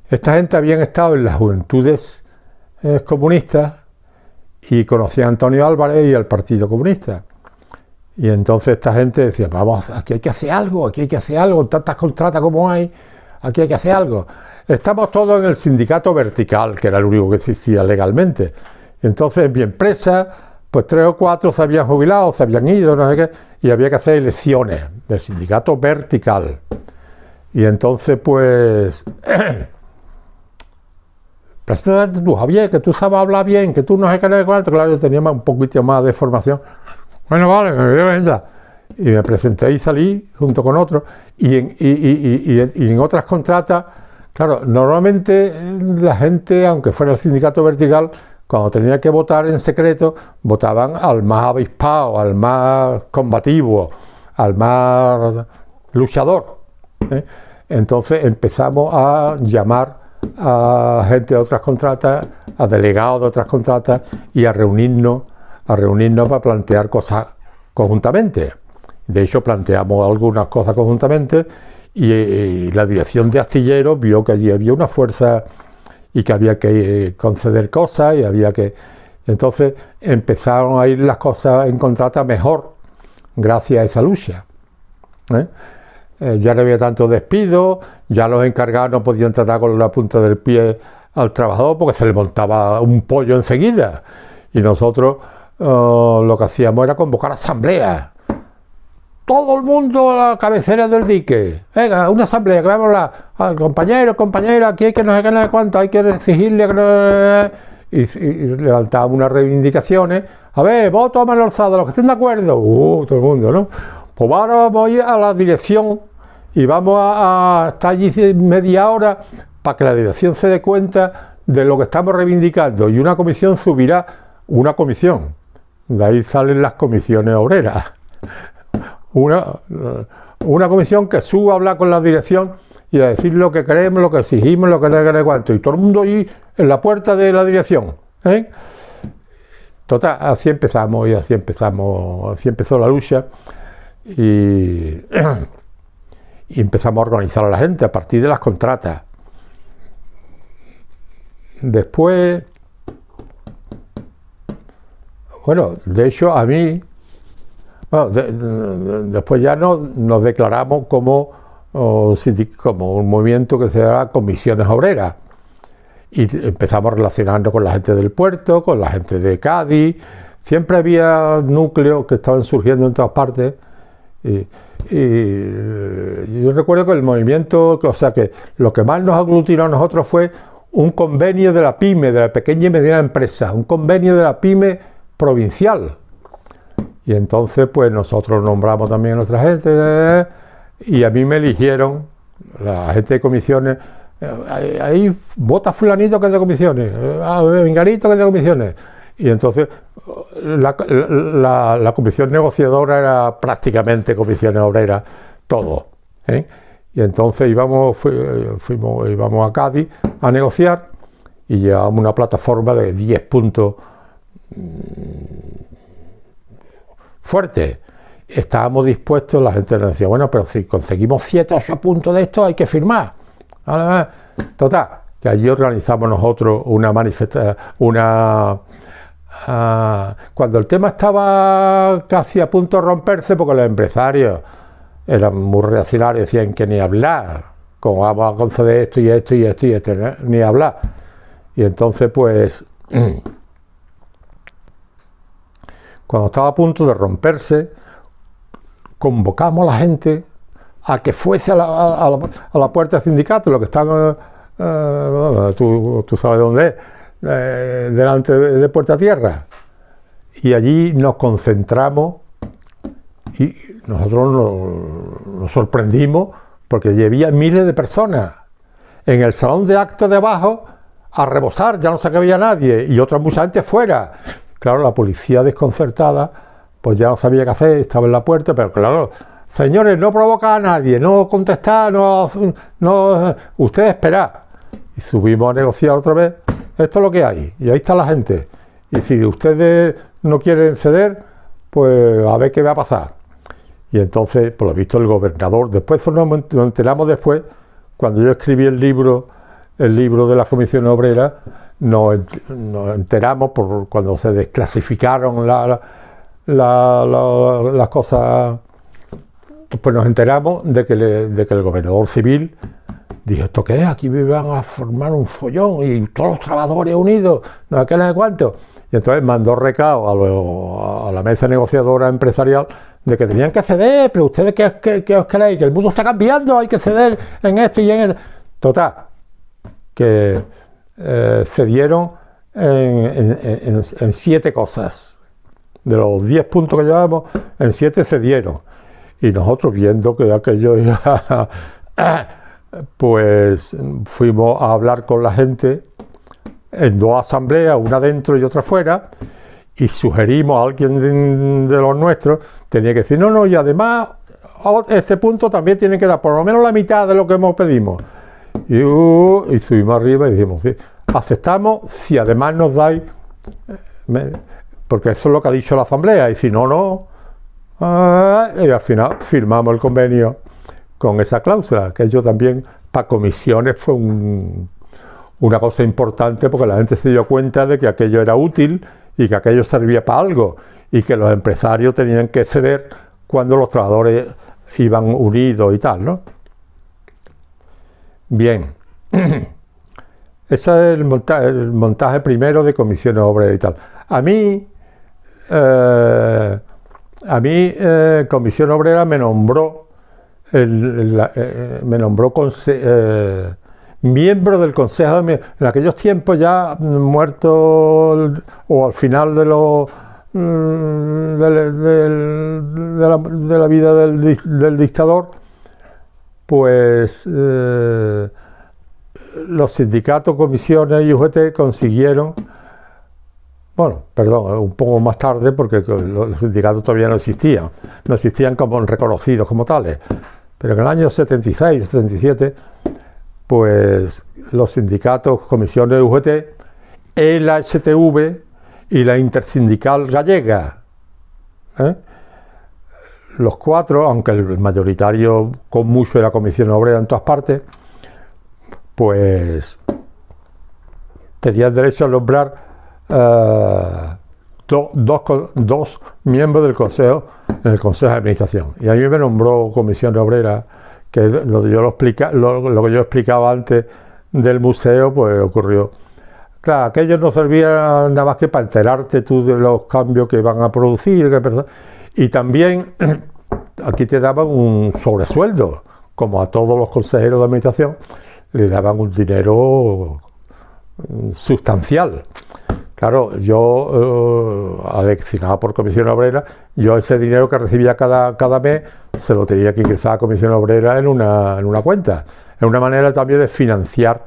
esta gente habían estado en las juventudes comunistas y conocía a Antonio Álvarez y al Partido Comunista. Y entonces esta gente decía, vamos, aquí hay que hacer algo, tantas contratas como hay, aquí hay que hacer algo. Estamos todos en el sindicato vertical, que era el único que existía legalmente. Entonces en mi empresa, pues 3 o 4 se habían jubilado, se habían ido, no sé qué, y había que hacer elecciones del sindicato vertical. Y entonces pues, preséntate tú, Javier, que tú sabes hablar bien, que tú no sé qué, no sé cuánto. Claro, yo tenía un poquito más de formación. Bueno, vale, y me presenté y salí junto con otros. Y en otras contratas, claro, normalmente la gente, aunque fuera el sindicato vertical, cuando tenía que votar en secreto, votaban al más avispado, al más combativo, al más luchador. Entonces empezamos a llamar a gente de otras contratas, a delegados de otras contratas y a reunirnos para plantear cosas conjuntamente. De hecho, planteamos algunas cosas conjuntamente y la dirección de astilleros vio que allí había una fuerza y que había que conceder cosas y había que. Entonces empezaron a ir las cosas en contrata mejor gracias a esa lucha. Ya no había tanto despido, ya los encargados no podían tratar con la punta del pie al trabajador porque se le montaba un pollo enseguida. Y nosotros lo que hacíamos era convocar asambleas. Todo el mundo a la cabecera del dique. Venga, una asamblea, que vamos a hablar. Compañero, aquí hay que no sé qué, no sé cuánto, hay que exigirle que no. Y levantábamos unas reivindicaciones. A ver, voto a mano alzada, los que estén de acuerdo. Todo el mundo, ¿no? Pues ahora vamos a ir a la dirección y vamos a estar allí media hora para que la dirección se dé cuenta de lo que estamos reivindicando. Y una comisión subirá, una comisión. De ahí salen las comisiones obreras. Una comisión que suba a hablar con la dirección y a decir lo que queremos, lo que exigimos, lo que no queremos cuánto. Y todo el mundo allí en la puerta de la dirección. Total, así empezamos y así empezó la lucha y empezamos a organizar a la gente a partir de las contratas. Después, bueno, de hecho a mí, bueno, después ya nos declaramos como un movimiento que se llama Comisiones Obreras. Y empezamos relacionando con la gente del puerto, con la gente de Cádiz. Siempre había núcleos que estaban surgiendo en todas partes. Y yo recuerdo que el movimiento, o sea, que lo que más nos aglutinó a nosotros fue un convenio de la PYME, de la pequeña y mediana empresa, un convenio de la PYME provincial. Y entonces, pues nosotros nombramos también a nuestra gente, y a mí me eligieron, la gente de comisiones. Ahí vota fulanito que es de comisiones, vengarito que es de comisiones. Y entonces la comisión negociadora era prácticamente comisiones obreras, todo. Y entonces íbamos a Cádiz a negociar y llevábamos una plataforma de 10 puntos fuertes. Estábamos dispuestos, la gente nos decía, bueno, pero si conseguimos 7 o 8 puntos de esto hay que firmar. Total, que allí organizamos nosotros una manifestación, cuando el tema estaba casi a punto de romperse, porque los empresarios eran muy reaccionarios, decían que ni hablar, como vamos a conceder esto y esto y esto y esto, ¿no? Ni hablar. Y entonces, pues, cuando estaba a punto de romperse, convocamos a la gente a que fuese a la puerta del sindicato, lo que están, tú sabes dónde es, delante de Puerta Tierra. Y allí nos concentramos y nosotros nos sorprendimos porque había miles de personas. En el salón de actos de abajo, a rebosar, ya no se cabía nadie, y otra mucha gente fuera. Claro, la policía desconcertada, pues ya no sabía qué hacer, estaba en la puerta, pero claro, señores, no provoca a nadie, no contestar, no, ustedes esperad. Y subimos a negociar otra vez, esto es lo que hay, y ahí está la gente. Y si ustedes no quieren ceder, pues a ver qué va a pasar. Y entonces, por lo visto, el gobernador, después nos enteramos después, cuando yo escribí el libro de las comisiones obreras, nos enteramos cuando se desclasificaron las cosas. Pues nos enteramos de que el gobernador civil dijo, ¿esto qué es? Aquí me van a formar un follón y todos los trabajadores unidos, no sé qué, no sé cuánto. Y entonces mandó recado a la mesa negociadora empresarial de que tenían que ceder, pero ustedes ¿qué os creéis? Que el mundo está cambiando, hay que ceder en esto y en esto. Total, que cedieron en 7 cosas. De los 10 puntos que llevábamos, en 7 cedieron. Y nosotros, viendo que aquello iba, pues fuimos a hablar con la gente en 2 asambleas, una dentro y otra fuera, y sugerimos a alguien de los nuestros, tenía que decir, no, y además ese punto también tiene que dar por lo menos la mitad de lo que hemos pedimos. Y subimos arriba y dijimos, sí, aceptamos si además nos dais, porque eso es lo que ha dicho la asamblea, y si no, y al final firmamos el convenio con esa cláusula, que ello también para comisiones fue una cosa importante, porque la gente se dio cuenta de que aquello era útil y que aquello servía para algo, y que los empresarios tenían que ceder cuando los trabajadores iban unidos y tal, ¿no? Bien, ese es el montaje primero de comisiones obreras y tal. A mí Comisión Obrera me nombró miembro del Consejo en aquellos tiempos, ya muerto o al final de la vida del dictador, pues los sindicatos, comisiones y UGT consiguieron, bueno, perdón, un poco más tarde, porque los sindicatos todavía no existían como reconocidos como tales, pero en el año 76, 77, pues los sindicatos, comisiones UGT, la STV y la Intersindical Gallega. Los cuatro, aunque el mayoritario con mucho era Comisión Obrera en todas partes, pues tenían derecho a nombrar dos miembros del Consejo, en el Consejo de Administración. Y a mí me nombró Comisión Obrera, que lo que yo explicaba antes del museo, pues ocurrió. Claro, aquello no servía nada más que para enterarte tú de los cambios que van a producir. Y también aquí te daban un sobresueldo, como a todos los consejeros de administración, le daban un dinero sustancial. Claro, yo, aleccionado por Comisión Obrera, yo ese dinero que recibía cada mes se lo tenía que ingresar a Comisión Obrera en una cuenta. Es una manera también de financiar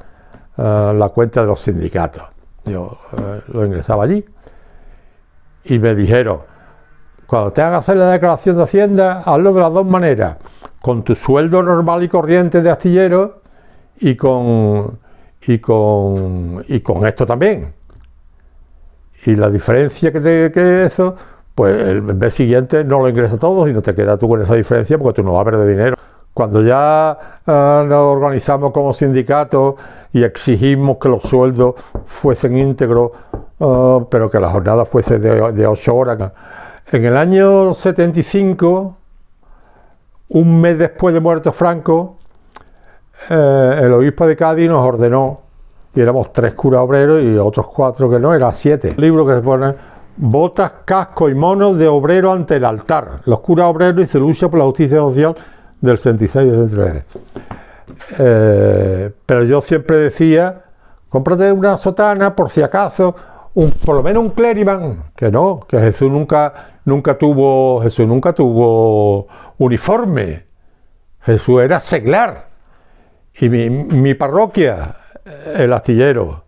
la cuenta de los sindicatos. Yo lo ingresaba allí y me dijeron: cuando tengas que hacer la declaración de Hacienda, hazlo de las dos maneras, con tu sueldo normal y corriente de astillero y con esto también. Y la diferencia que eso, pues el mes siguiente no lo ingresas todo, sino te quedas tú con esa diferencia porque tú no vas a perder dinero. Cuando ya nos organizamos como sindicato y exigimos que los sueldos fuesen íntegros, pero que la jornada fuese de 8 horas. En el año 75, un mes después de muerto Franco, el obispo de Cádiz nos ordenó, y éramos 3 curas obreros y otros 4 que no, eran 7. Libro que se pone: botas, casco y monos de obrero ante el altar. Los curas obreros y se lucha por la justicia social del 66 y del 63. Pero yo siempre decía: cómprate una sotana por si acaso, por lo menos un clériman. Que no, que Jesús nunca tuvo uniforme. Jesús era seglar. Y mi parroquia, el astillero.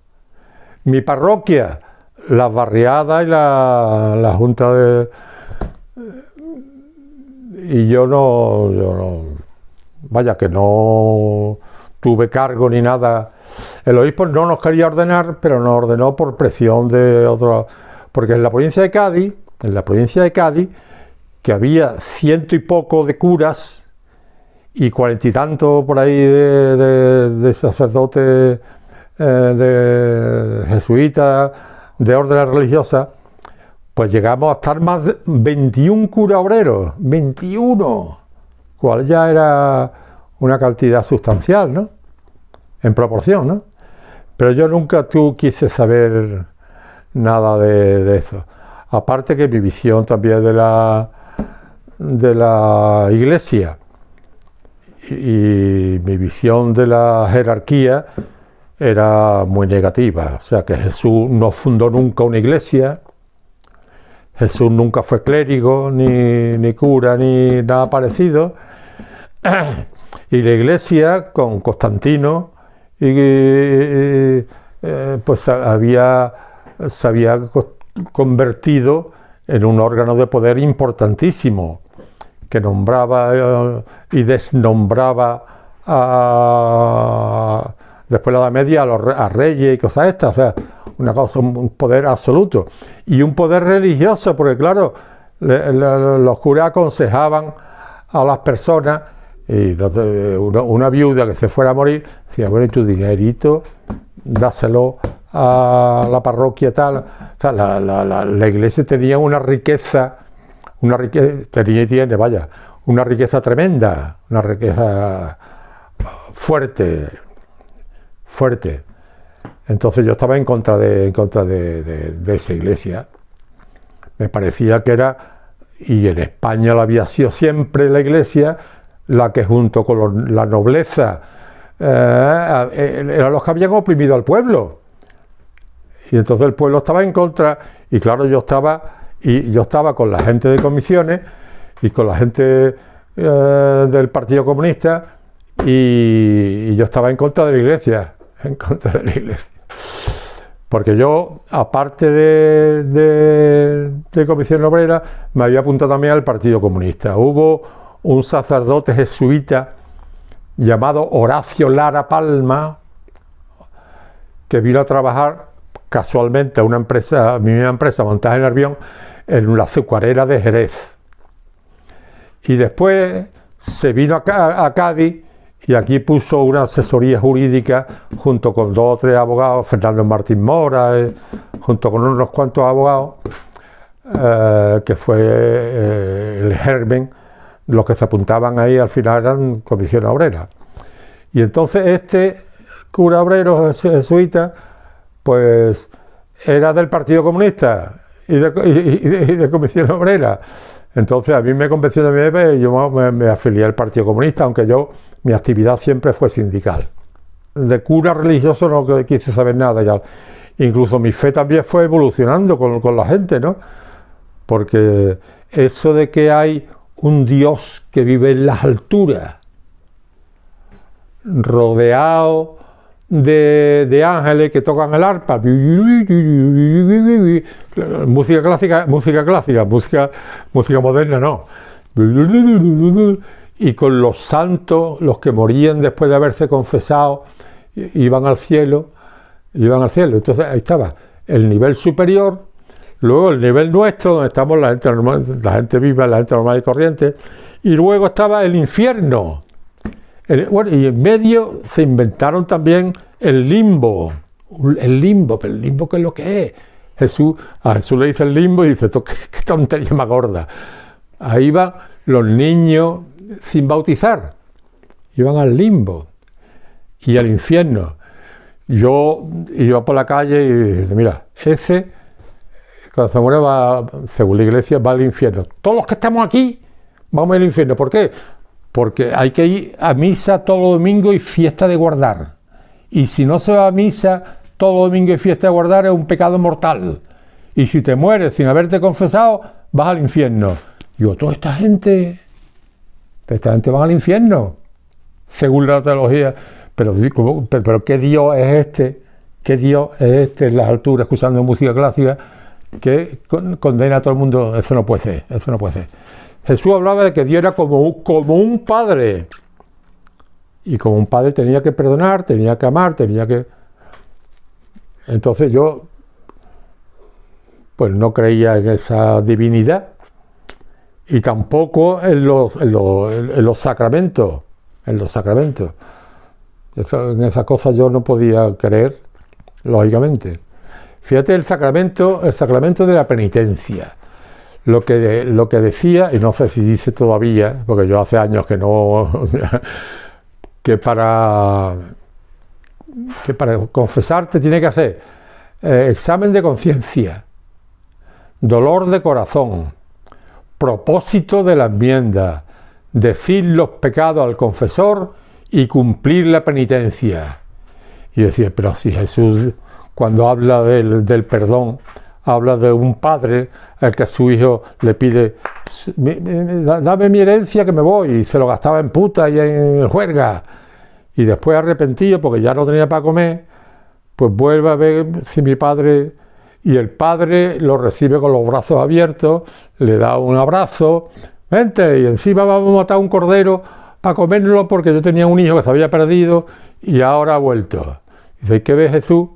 Mi parroquia, las barriadas y la junta de... Y yo no, vaya, que no tuve cargo ni nada. El obispo no nos quería ordenar, pero nos ordenó por presión de otros, porque en la provincia de Cádiz, que había 100 y poco de curas y 40 y tanto por ahí de sacerdotes, de jesuitas, de órdenes religiosas, pues llegamos a estar más de 21 curas obreros, 21, cual ya era una cantidad sustancial, ¿no? En proporción, ¿no? Pero yo nunca quise saber nada de eso. Aparte que mi visión también de la Iglesia y mi visión de la jerarquía era muy negativa. O sea, que Jesús no fundó nunca una iglesia, Jesús nunca fue clérigo, ni cura, ni nada parecido. Y la iglesia, con Constantino, pues se había convertido en un órgano de poder importantísimo, que nombraba y desnombraba después de la Edad Media a reyes y cosas estas. O sea, una cosa, un poder absoluto y un poder religioso, porque claro, los curas aconsejaban a las personas, y una viuda que se fuera a morir decía: bueno, y tu dinerito dáselo a la parroquia tal. O sea, la iglesia tenía una riqueza, tenía y tiene, vaya, una riqueza tremenda, una riqueza fuerte. Entonces yo estaba en contra de esa iglesia. Me parecía que era, y en España lo había sido siempre, la iglesia la que junto con la nobleza eran los que habían oprimido al pueblo. Y entonces el pueblo estaba en contra, y claro, yo estaba con la gente de comisiones y con la gente del Partido Comunista, y yo estaba en contra de la iglesia. Porque yo, aparte de Comisión Obrera, me había apuntado también al Partido Comunista. Hubo un sacerdote jesuita llamado Horacio Lara Palma, que vino a trabajar casualmente a una empresa, a mi misma empresa, Montaje Nervión, en la azucarera de Jerez. Y después se vino a Cádiz y aquí puso una asesoría jurídica junto con 2 o 3 abogados, Fernando Martín Mora, junto con unos cuantos abogados, que fue el germen. Los que se apuntaban ahí al final eran comisiones obreras. Y entonces este cura obrero jesuita, pues era del Partido Comunista y de comisiones obreras. Entonces a mí me convenció también, yo me afilié al Partido Comunista, aunque mi actividad siempre fue sindical. De cura religioso no quise saber nada ya. Incluso mi fe también fue evolucionando con la gente, ¿no? Porque eso de que hay un Dios que vive en las alturas, rodeado de ángeles que tocan el arpa, música clásica, música moderna no, y con los santos, los que morían después de haberse confesado, iban al cielo. Entonces ahí estaba el nivel superior, luego el nivel nuestro, donde estamos la gente normal, la gente viva, la gente normal y corriente, y luego estaba el infierno. Bueno, y en medio se inventaron también el limbo, pero el limbo, ¿qué es lo que es? A Jesús le dice el limbo y dice, qué tontería más gorda. Ahí van los niños sin bautizar, iban al limbo y al infierno. Yo iba por la calle y dije, mira, ese, cuando se muere, va, según la iglesia, va al infierno. Todos los que estamos aquí vamos al infierno. ¿Por qué? Porque hay que ir a misa todo domingo y fiesta de guardar. Y si no se va a misa todo domingo y fiesta de guardar, es un pecado mortal. Y si te mueres sin haberte confesado, vas al infierno. Digo, toda esta gente va al infierno, según la teología. Pero ¿qué Dios es este? ¿Qué Dios es este en las alturas, escuchando música clásica, que condena a todo el mundo? Eso no puede ser, eso no puede ser. Jesús hablaba de que Dios era como un padre. Y como un padre tenía que perdonar, tenía que amar, tenía que... Entonces yo, pues no creía en esa divinidad. Y tampoco en los sacramentos. En esas cosas yo no podía creer, lógicamente. Fíjate el sacramento de la penitencia. Lo que decía, y no sé si dice todavía, porque yo hace años que no, que para confesarte tiene que hacer examen de conciencia, dolor de corazón, propósito de la enmienda, decir los pecados al confesor y cumplir la penitencia. Y decía, pero si Jesús, cuando habla del perdón, habla de un padre al que a su hijo le pide, dame mi herencia que me voy, y se lo gastaba en puta y en juerga, y después arrepentido porque ya no tenía para comer, pues vuelve a ver si mi padre, y el padre lo recibe con los brazos abiertos, le da un abrazo, vente, y encima vamos a matar un cordero para comérnoslo porque yo tenía un hijo que se había perdido y ahora ha vuelto. Dice, ¿qué ves, Jesús?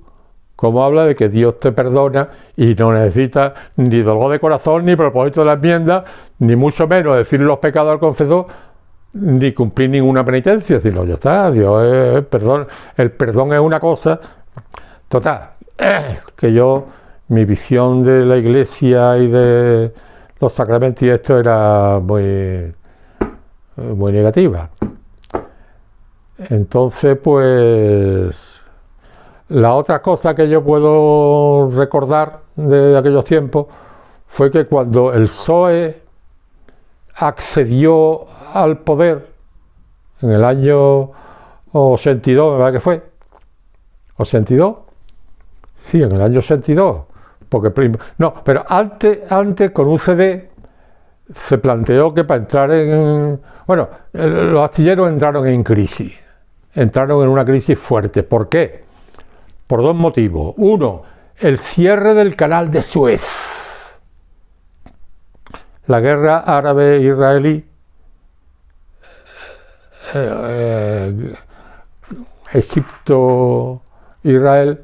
Como habla de que Dios te perdona y no necesita ni dolor de corazón, ni propósito de la enmienda, ni mucho menos decir los pecados al confesor, ni cumplir ninguna penitencia, sino ya está, Dios es perdón. El perdón es una cosa, total, que mi visión de la iglesia y de los sacramentos y esto era muy negativa. Entonces, pues... La otra cosa que yo puedo recordar de aquellos tiempos fue que cuando el PSOE accedió al poder en el año 82, ¿verdad que fue? ¿82? Sí, en el año 82. Pero antes con UCD se planteó que para entrar los astilleros entraron en crisis. Entraron en una crisis fuerte. ¿Por qué? Por 2 motivos. Uno, el cierre del canal de Suez. La guerra árabe-israelí, Egipto-Israel,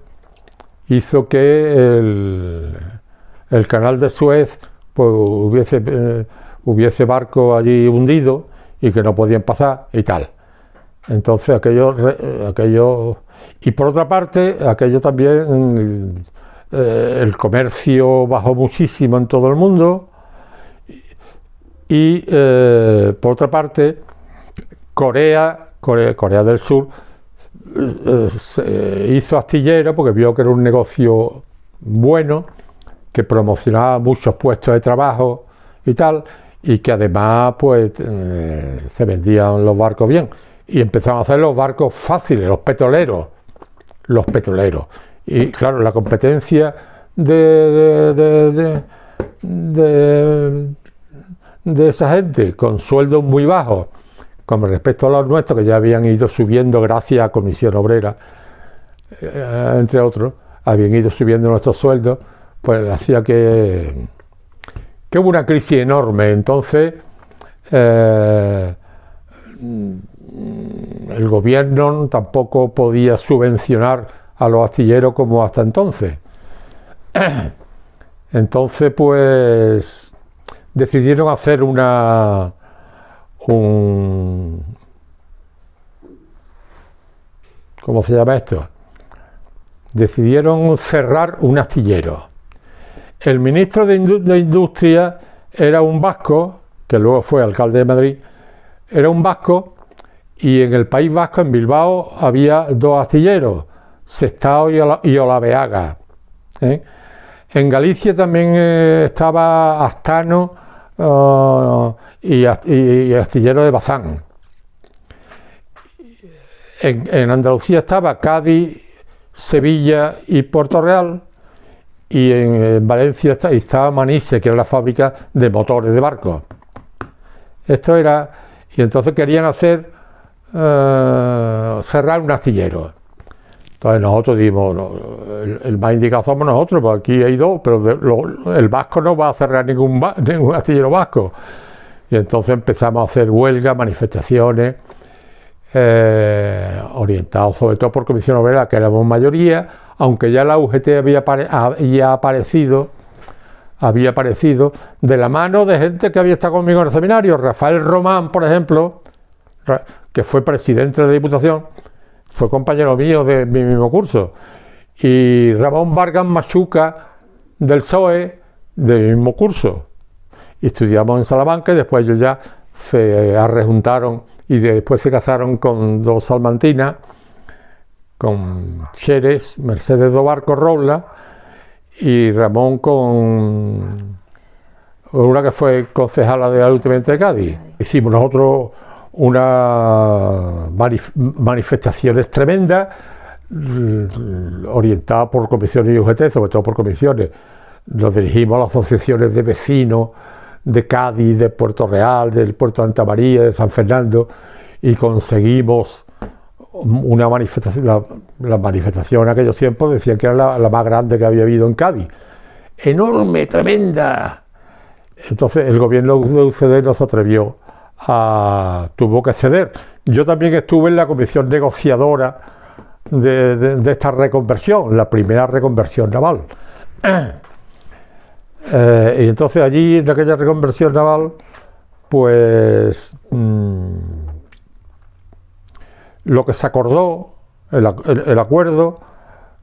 hizo que el canal de Suez pues hubiese barcos allí hundidos y que no podían pasar y tal. Entonces aquello y por otra parte aquello también el comercio bajó muchísimo en todo el mundo y por otra parte Corea del Sur se hizo astillero porque vio que era un negocio bueno, que promocionaba muchos puestos de trabajo y tal, y que además pues se vendían los barcos bien, y empezaron a hacer los barcos fáciles, los petroleros, y claro, la competencia de esa gente con sueldos muy bajos con respecto a los nuestros, que ya habían ido subiendo gracias a Comisión Obrera, entre otros, habían ido subiendo nuestros sueldos, pues hacía que hubo una crisis enorme. Entonces el gobierno tampoco podía subvencionar a los astilleros como hasta entonces. Entonces pues decidieron hacer ¿cómo se llama esto? Decidieron cerrar un astillero. El ministro de Industria era un vasco, que luego fue alcalde de Madrid, era un vasco, y en el País Vasco, en Bilbao, había dos astilleros, Sestao y Olaveaga. En Galicia también estaba Astano y astillero de Bazán. En Andalucía estaba Cádiz, Sevilla y Puerto Real, y en Valencia estaba Manise, que era la fábrica de motores de barcos. Esto era, y entonces querían hacer cerrar un astillero. Entonces nosotros dijimos, el más indicado somos nosotros, porque aquí hay dos, pero el vasco no va a cerrar ningún astillero vasco. Y entonces empezamos a hacer huelgas, manifestaciones, orientados sobre todo por Comisión Obrera, que éramos mayoría, aunque ya la UGT había aparecido de la mano de gente que había estado conmigo en el seminario. Rafael Román, por ejemplo, que fue presidente de la Diputación, fue compañero mío de mi mismo curso, y Ramón Vargas Machuca del PSOE de mi mismo curso, y estudiamos en Salamanca, y después ellos ya se arrejuntaron y después se casaron con dos salmantinas, con Xeres, Mercedes Dobarco Robla, y Ramón con una que fue concejala del Ayuntamiento de Cádiz. Hicimos nosotros unas manifestaciones tremendas, orientadas por comisiones y UGT, sobre todo por comisiones. Nos dirigimos a las asociaciones de vecinos de Cádiz, de Puerto Real, del puerto de Santa María, de San Fernando, y conseguimos una manifestación. La manifestación en aquellos tiempos decían que era la más grande que había habido en Cádiz. Enorme, tremenda. Entonces el gobierno de UCD no se atrevió, tuvo que ceder. Yo también estuve en la comisión negociadora de esta reconversión, la primera reconversión naval. Y entonces allí, en aquella reconversión naval, pues lo que se acordó, el acuerdo,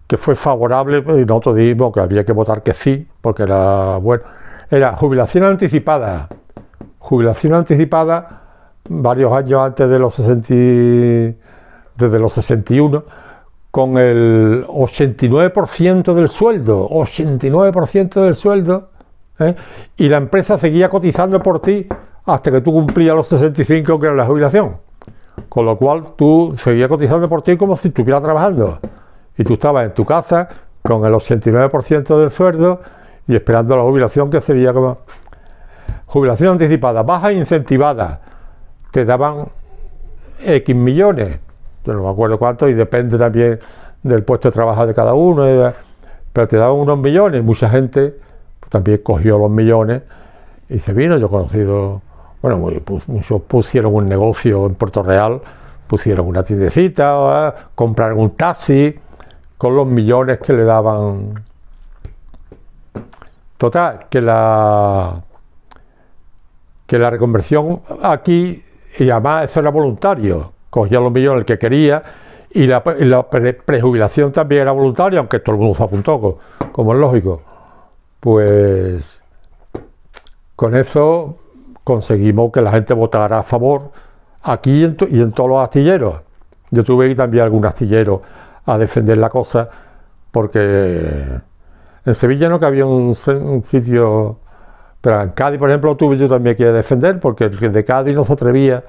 que fue favorable, y nosotros dijimos que había que votar que sí, porque era bueno, era jubilación anticipada varios años antes de desde los 61, con el 89% del sueldo, 89% del sueldo, y la empresa seguía cotizando por ti hasta que tú cumplías los 65, que era la jubilación. Con lo cual tú seguías cotizando por ti como si estuvieras trabajando. Y tú estabas en tu casa con el 89% del sueldo y esperando la jubilación, que sería como jubilación anticipada, baja e incentivada. Te daban X millones, yo no me acuerdo cuánto, y depende también del puesto de trabajo de cada uno, pero te daban unos millones. Mucha gente también cogió los millones y se vino. Yo he conocido, bueno, muchos pusieron un negocio en Puerto Real, pusieron una tiendecita, compraron un taxi con los millones que le daban. Total, que la reconversión aquí, y además eso era voluntario, cogía los millones que quería, y la prejubilación también era voluntaria, aunque todo el mundo se apuntó, como es lógico. Pues con eso conseguimos que la gente votara a favor aquí y en todos los astilleros. Yo tuve que ir también a algún astillero a defender la cosa, porque en Sevilla no cabía un sitio, pero en Cádiz, por ejemplo, tuve yo también que defender, porque el de Cádiz no se atrevía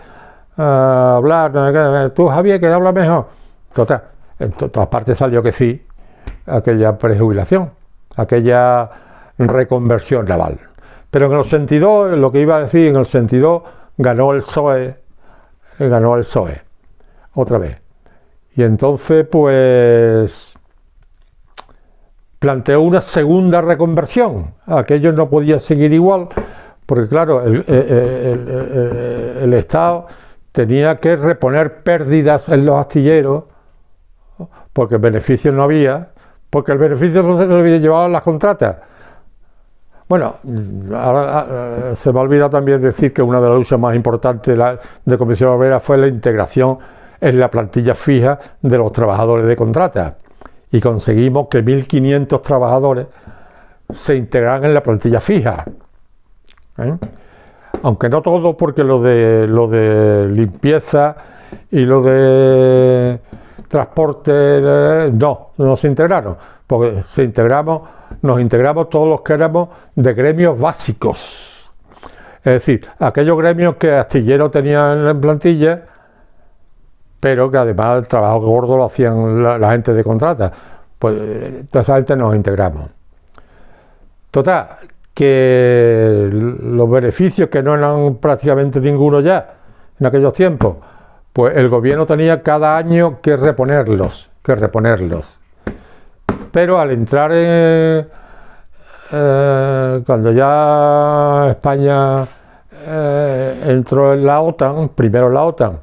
a hablar. Tú, Javier, que habla mejor. Total, en todas partes salió que sí, aquella prejubilación, aquella reconversión naval. Pero en el 82, lo que iba a decir, en el 82 ganó el PSOE, otra vez. Y entonces, pues, planteó una segunda reconversión. Aquello no podía seguir igual, porque claro, el Estado tenía que reponer pérdidas en los astilleros, porque beneficios no había, porque el beneficio no se lo había llevado a las contratas. Bueno, ahora se me ha olvidado también decir que una de las luchas más importantes de Comisión Obrera fue la integración en la plantilla fija de los trabajadores de contrata, y conseguimos que 1.500 trabajadores se integraran en la plantilla fija. Aunque no todos, porque lo de limpieza y lo de transporte no se integraron, porque nos integramos todos los que éramos de gremios básicos, es decir, aquellos gremios que astilleros tenían en plantilla, pero que además el trabajo gordo lo hacían la gente de contrata. Pues toda esa gente nos integramos. Total, que los beneficios, que no eran prácticamente ninguno ya en aquellos tiempos, pues el gobierno tenía cada año que reponerlos. Pero al entrar cuando ya España entró en la OTAN, primero en la OTAN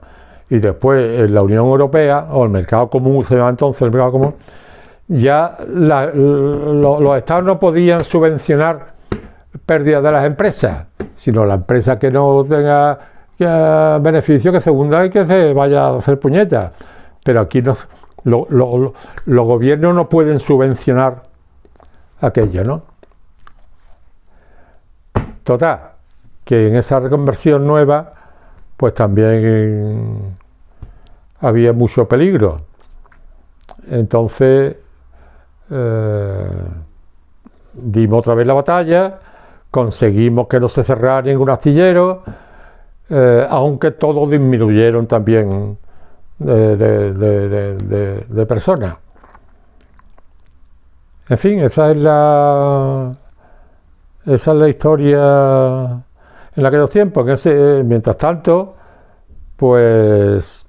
y después en la Unión Europea, o el mercado común, se llama entonces el mercado común, ya los estados no podían subvencionar pérdidas de las empresas, sino la empresa que no tenga beneficio, que se hunda y que se vaya a hacer puñetas. Pero aquí no, los gobiernos no pueden subvencionar aquello, ¿no? Total, que en esa reconversión nueva, pues también había mucho peligro. Entonces dimos otra vez la batalla, conseguimos que no se cerrara ningún astillero, aunque todos disminuyeron también de personas. En fin, esa es la historia en aquellos tiempos. Mientras tanto, pues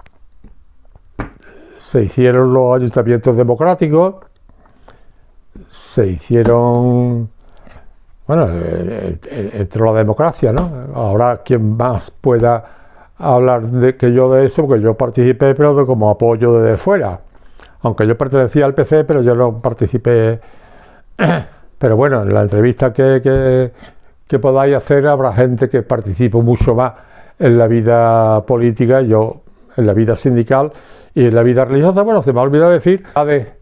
se hicieron los ayuntamientos democráticos, se hicieron, bueno, entró la democracia, ¿no? Ahora quien más pueda hablar que yo de eso, porque yo participé, pero como apoyo desde fuera, aunque yo pertenecía al PC, pero yo no participé. Pero bueno, en la entrevista que podáis hacer, habrá gente que participe mucho más en la vida política, yo en la vida sindical y en la vida religiosa. Bueno, se me ha olvidado decir de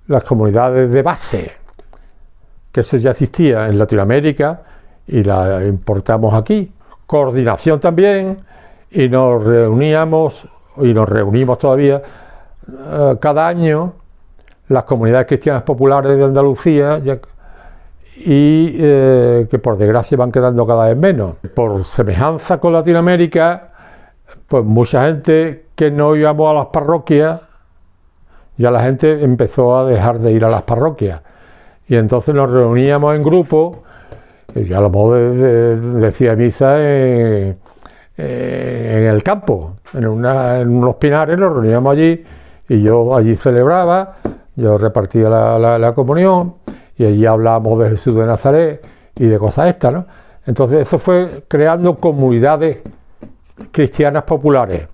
las comunidades de base, que eso ya existía en Latinoamérica y la importamos aquí. Coordinación también, y nos reuníamos, y nos reunimos todavía cada año, las comunidades cristianas populares de Andalucía, y que por desgracia van quedando cada vez menos. Por semejanza con Latinoamérica, pues mucha gente que no íbamos a las parroquias, ya la gente empezó a dejar de ir a las parroquias, y entonces nos reuníamos en grupo, y a lo mejor decía misa en el campo, en unos pinares, nos reuníamos allí, y yo allí celebraba, yo repartía la comunión, y allí hablábamos de Jesús de Nazaret y de cosas estas, ¿no? Entonces eso fue creando comunidades cristianas populares,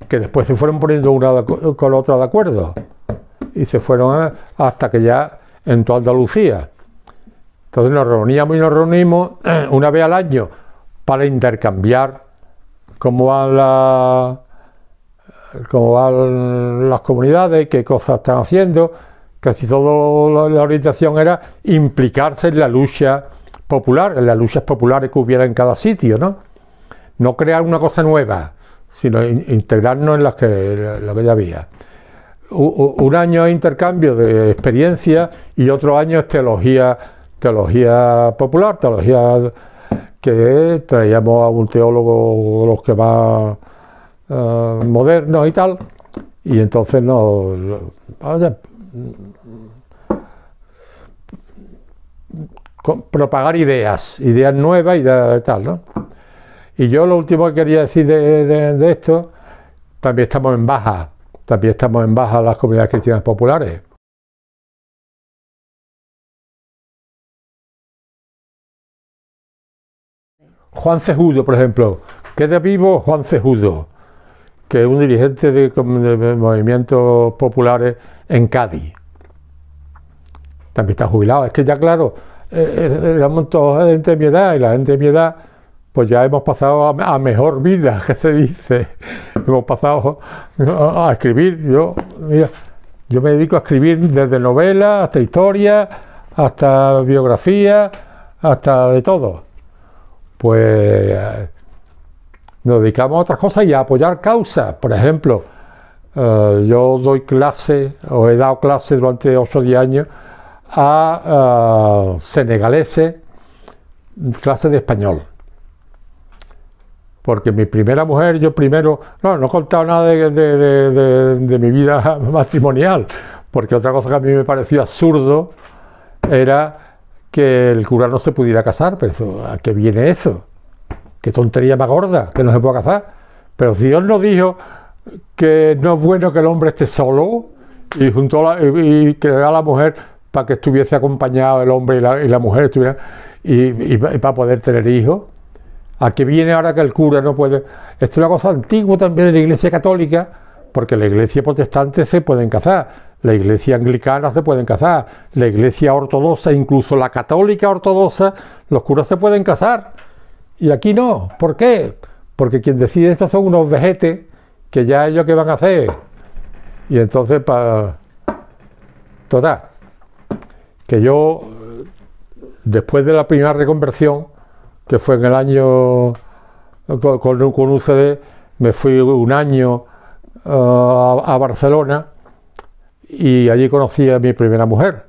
que después se fueron poniendo una con la otra de acuerdo, y se fueron hasta que ya en toda Andalucía. Entonces nos reuníamos y nos reunimos una vez al año para intercambiar cómo van las comunidades, qué cosas están haciendo. Casi toda la orientación era implicarse en la lucha popular, en las luchas populares que hubiera en cada sitio, ¿no? No crear una cosa nueva, sino integrarnos en lo que ya había. Un año es intercambio de experiencia y otro año es teología popular, teología que traíamos a un teólogo, los que más modernos y tal, y entonces propagar ideas nuevas, ideas tal, ¿no? Y yo lo último que quería decir de esto, también estamos en baja las comunidades cristianas populares. Juan Cejudo, por ejemplo, queda vivo Juan Cejudo, que es un dirigente de movimientos populares en Cádiz. También está jubilado. Es que ya, claro, éramos toda gente de mi edad, y la gente de mi edad, pues ya hemos pasado a mejor vida, que se dice. Hemos pasado a escribir. Mira, yo me dedico a escribir desde novelas hasta historia, hasta biografía, hasta de todo. Pues nos dedicamos a otras cosas y a apoyar causas. Por ejemplo, yo doy clases, o he dado clases durante 8 o 10 años a senegaleses, clases de español. Porque mi primera mujer, yo primero, no he contado nada de mi vida matrimonial, porque otra cosa que a mí me pareció absurdo era que el cura no se pudiera casar. Pero ¿a qué viene eso? Qué tontería más gorda, que no se pueda casar. Pero si Dios nos dijo que no es bueno que el hombre esté solo, y y creó a la mujer para que estuviese acompañado el hombre y la mujer estuvieran, y para poder tener hijos. ¿A qué viene ahora que el cura no puede? Esto es una cosa antigua también de la Iglesia Católica, porque la Iglesia protestante se pueden casar, la Iglesia anglicana se pueden casar, la Iglesia ortodoxa, incluso la católica ortodoxa, los curas se pueden casar. Y aquí no. ¿Por qué? Porque quien decide esto son unos vejetes que ya ellos qué van a hacer. Y entonces, total, que yo, después de la primera reconversión, que fue en el año con UCD, me fui un año a Barcelona, y allí conocí a mi primera mujer,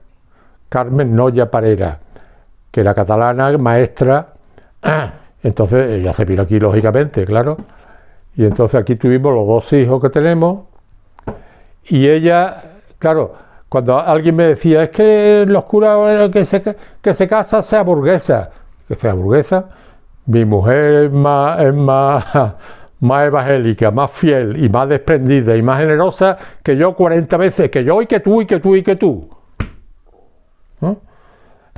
Carmen Noya Parera, que era catalana, maestra. Entonces ella se vino aquí, lógicamente, claro, y entonces aquí tuvimos los 2 hijos que tenemos. Y ella, claro, cuando alguien me decía, es que los curas que se casa sea burguesa, mi mujer es más evangélica, más fiel y más desprendida y más generosa que yo 40 veces, que yo y que tú y que tú y que tú. ¿No?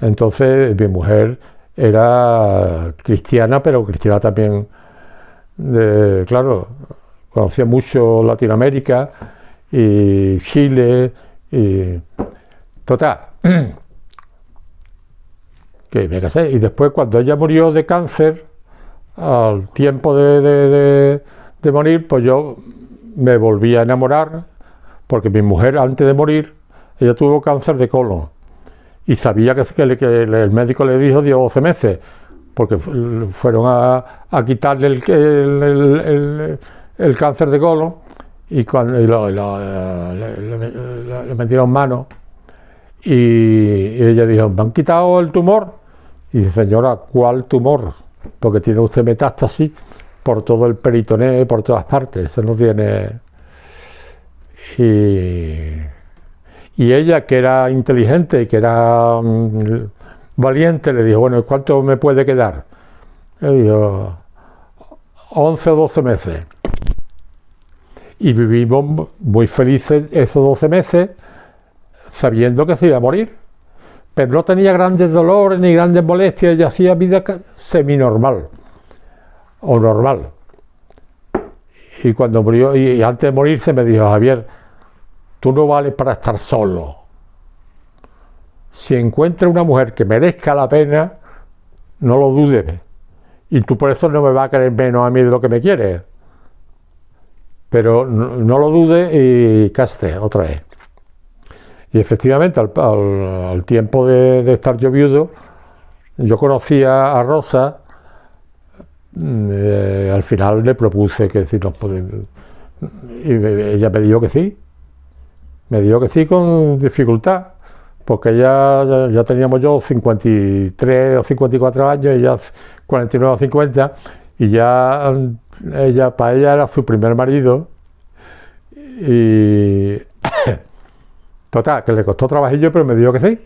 Entonces mi mujer era cristiana, pero cristiana también, claro, conocía mucho Latinoamérica y Chile, y total, que me casé. Y después, cuando ella murió de cáncer, al tiempo de morir, pues yo me volví a enamorar, porque mi mujer, antes de morir, ella tuvo cáncer de colon, y sabía que el médico le dijo 12 meses, porque fueron a quitarle el cáncer de colon, y cuando le metieron mano, y ella dijo, ¿me han quitado el tumor? Y dice, señora, ¿cuál tumor? Porque tiene usted metástasis por todo el peritoneo, por todas partes, eso no tiene. Y ella, que era inteligente y que era valiente, le dijo, bueno, ¿cuánto me puede quedar? Le dijo, 11 o 12 meses. Y vivimos muy felices esos 12 meses, sabiendo que se iba a morir. Pero no tenía grandes dolores ni grandes molestias, ella hacía vida seminormal o normal. Y cuando murió, y antes de morirse me dijo, Javier, tú no vales para estar solo. Si encuentras una mujer que merezca la pena, no lo dudes. Y tú por eso no me vas a querer menos a mí de lo que me quieres. Pero no lo dudes y cáste otra vez. Y efectivamente, al tiempo de estar yo viudo, yo conocí a Rosa. Al final le propuse que si nos podemos. Y ella me dijo que sí. Me dijo que sí con dificultad. Porque ya teníamos yo 53 o 54 años, ella 49 o 50, y ya para ella era su primer marido. Y total, que le costó trabajillo, pero me dijo que sí.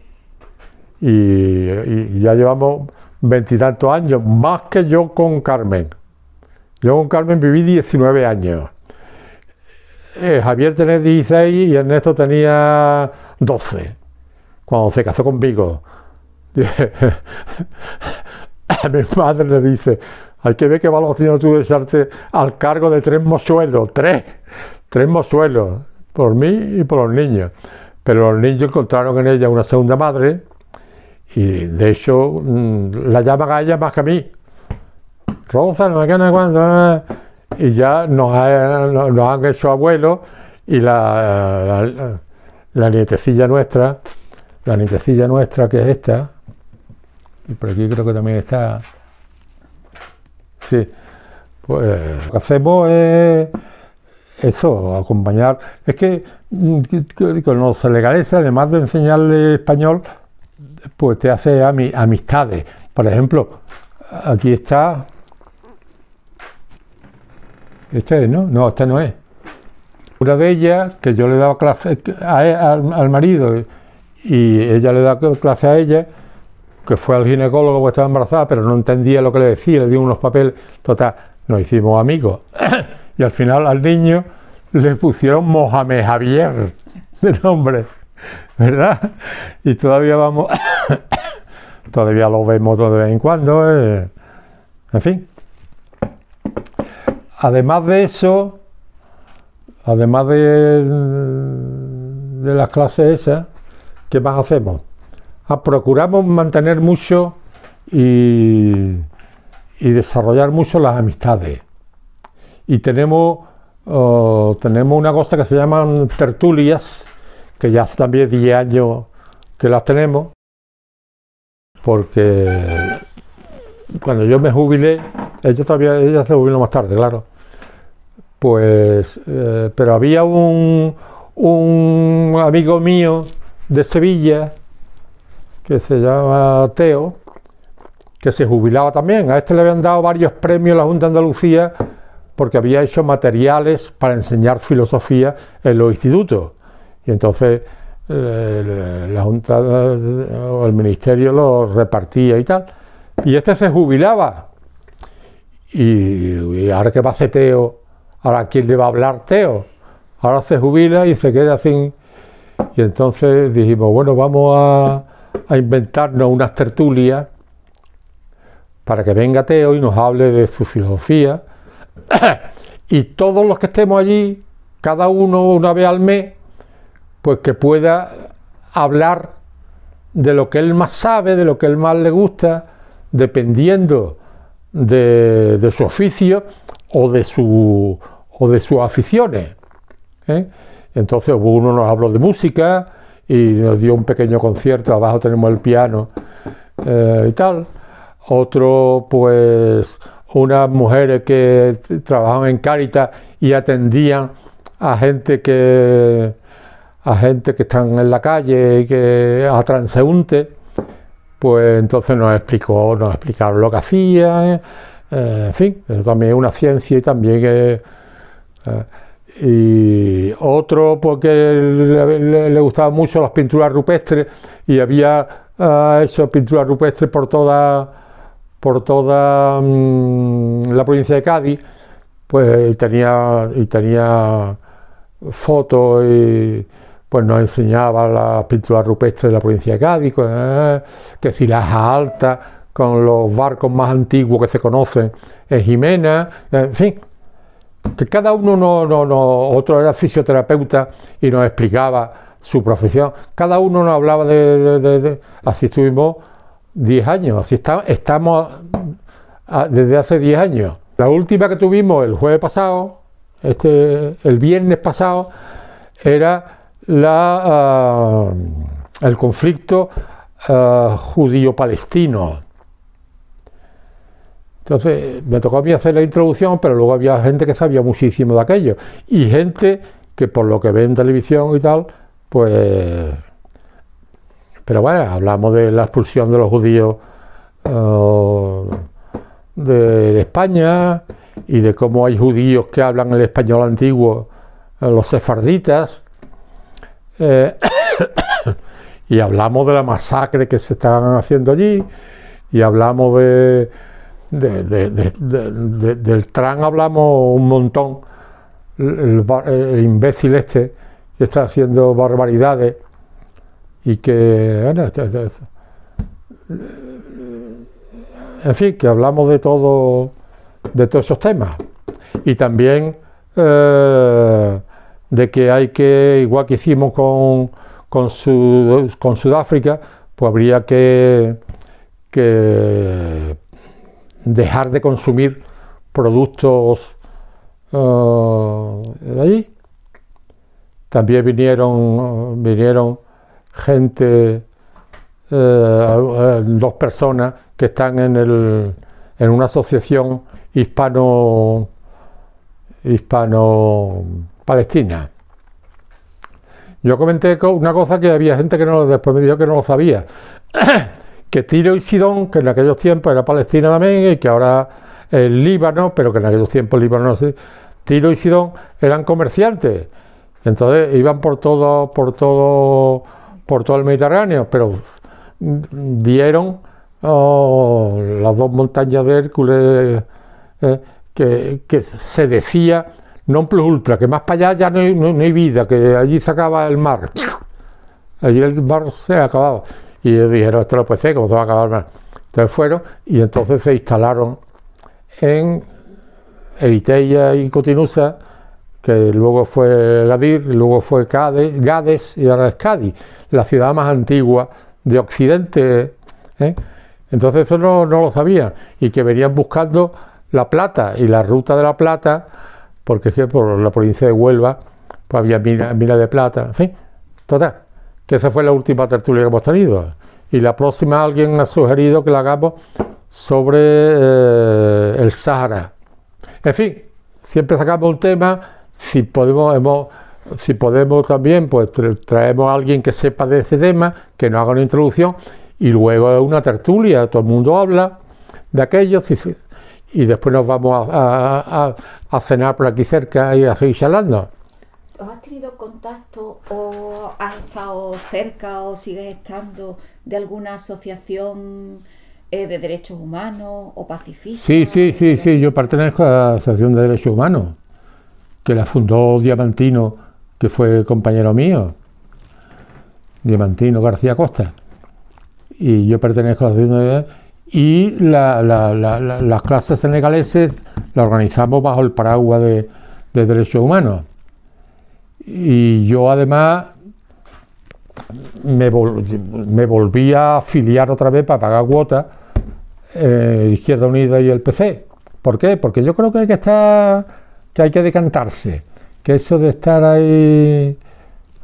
Y ya llevamos 20 y tantos años, más que yo con Carmen. Yo con Carmen viví 19 años. Javier tenía 16 y Ernesto tenía 12. Cuando se casó conmigo. A mi madre le dice, hay que ver qué valor tienes tú de echarte al cargo de 3 mozuelos, tres mozuelos, por mí y por los niños. Pero los niños encontraron en ella una segunda madre y de hecho la llaman a ella más que a mí. Rosa, no me queda cuando. Y ya nos han hecho abuelos y la nietecilla nuestra. La nietecilla nuestra, que es esta, y por aquí creo que también está, sí, pues lo que hacemos es eso, acompañar. Es que con los senegalíes, además de enseñarle español, pues te hace amistades. Por ejemplo, aquí está, este ¿no? No, este no es. Una de ellas, que yo le daba clase al marido, y ella le da clase a ella, que fue al ginecólogo porque estaba embarazada, pero no entendía lo que le decía, le dio unos papeles, total, nos hicimos amigos. Y al final al niño le pusieron Mohamed Javier de nombre, ¿verdad? Y todavía vamos, todavía lo vemos de vez en cuando, en fin. Además de eso, además de las clases esas, ¿qué más hacemos? Procuramos mantener mucho y desarrollar mucho las amistades. Y tenemos una cosa que se llaman tertulias, que ya hace también 10 años que las tenemos, porque cuando yo me jubilé, ella se jubiló más tarde, claro, pues, pero había un amigo mío de Sevilla, que se llama Teo, que se jubilaba también. A este le habían dado varios premios la Junta de Andalucía porque había hecho materiales para enseñar filosofía en los institutos. Y entonces la Junta o el Ministerio los repartía y tal. Y este se jubilaba. Y ahora, ¿qué va a hacer Teo? Ahora, ¿quién le va a hablar Teo? Ahora se jubila y se queda sin... Y entonces dijimos, bueno, vamos a inventarnos unas tertulias para que venga Teo y nos hable de su filosofía. Y todos los que estemos allí, cada uno una vez al mes, pues que pueda hablar de lo que él más sabe, de lo que él más le gusta, dependiendo de su oficio o de sus aficiones, ¿eh? Entonces uno nos habló de música y nos dio un pequeño concierto, abajo tenemos el piano y tal. Otro, pues, unas mujeres que trabajaban en Cáritas y atendían a gente que están en la calle y a transeúntes, pues entonces nos explicaron lo que hacían, en fin, eso también es una ciencia y también y otro porque le gustaban mucho las pinturas rupestres y había hecho pinturas rupestres por toda la provincia de Cádiz, pues tenía fotos y pues nos enseñaba las pinturas rupestres de la provincia de Cádiz, que si las altas con los barcos más antiguos que se conocen en Jimena, en fin. que cada uno otro era fisioterapeuta y nos explicaba su profesión, cada uno nos hablaba así estuvimos 10 años, así estamos desde hace 10 años. La última que tuvimos el jueves pasado, el viernes pasado, era el conflicto judío-palestino. Entonces me tocó a mí hacer la introducción, pero luego había gente que sabía muchísimo de aquello y gente que por lo que ve en televisión y tal, pues... Pero bueno, hablamos de la expulsión de los judíos de España y de cómo hay judíos que hablan el español antiguo, los sefarditas, y hablamos de la masacre que se estaban haciendo allí, y hablamos del Trump, hablamos un montón, el imbécil que está haciendo barbaridades y que, bueno, en fin, que hablamos de todos esos temas. Y también de que hay que, igual que hicimos con Sudáfrica, pues habría que dejar de consumir productos de allí. También vinieron gente, 2 personas que están en una asociación hispano-palestina. Yo comenté una cosa que había gente que después me dijo que no lo sabía, que Tiro y Sidón, que en aquellos tiempos era Palestina también, y que ahora es Líbano, pero que en aquellos tiempos Líbano no sé, Tiro y Sidón eran comerciantes, entonces iban por todo el Mediterráneo, pero vieron las 2 montañas de Hércules, que se decía non plus ultra, que más para allá ya no hay vida, que allí se acaba el mar, allí el mar se acababa, y ellos dijeron, esto no puede ser, ¿cómo se va a acabar el mar? Entonces fueron y entonces se instalaron en Eritrea y Cotinusa, que luego fue Gadir, luego fue Gades y ahora es Cádiz, la ciudad más antigua de Occidente, ¿eh? Entonces eso no lo sabían, y que venían buscando la plata y la ruta de la plata, porque es que por la provincia de Huelva pues había mina de plata, en fin, total, que esa fue la última tertulia que hemos tenido, y la próxima alguien ha sugerido que la hagamos sobre el Sáhara. En fin, siempre sacamos un tema, si podemos también, pues traemos a alguien que sepa de ese tema, que nos haga una introducción, y luego una tertulia, todo el mundo habla de aquello, y después nos vamos a cenar por aquí cerca y a seguir charlando. ¿Has tenido contacto o has estado cerca o sigues estando de alguna asociación de derechos humanos o pacifistas? Sí, yo pertenezco a la Asociación de Derechos Humanos, que la fundó Diamantino, que fue compañero mío, Diamantino García Costa, y yo pertenezco a la Asociación de... Y las clases senegaleses las organizamos bajo el paraguas de derechos humanos. Y yo además me volví a afiliar otra vez para pagar cuotas, Izquierda Unida y el PC. ¿Por qué? Porque yo creo que hay que decantarse, que eso de estar ahí...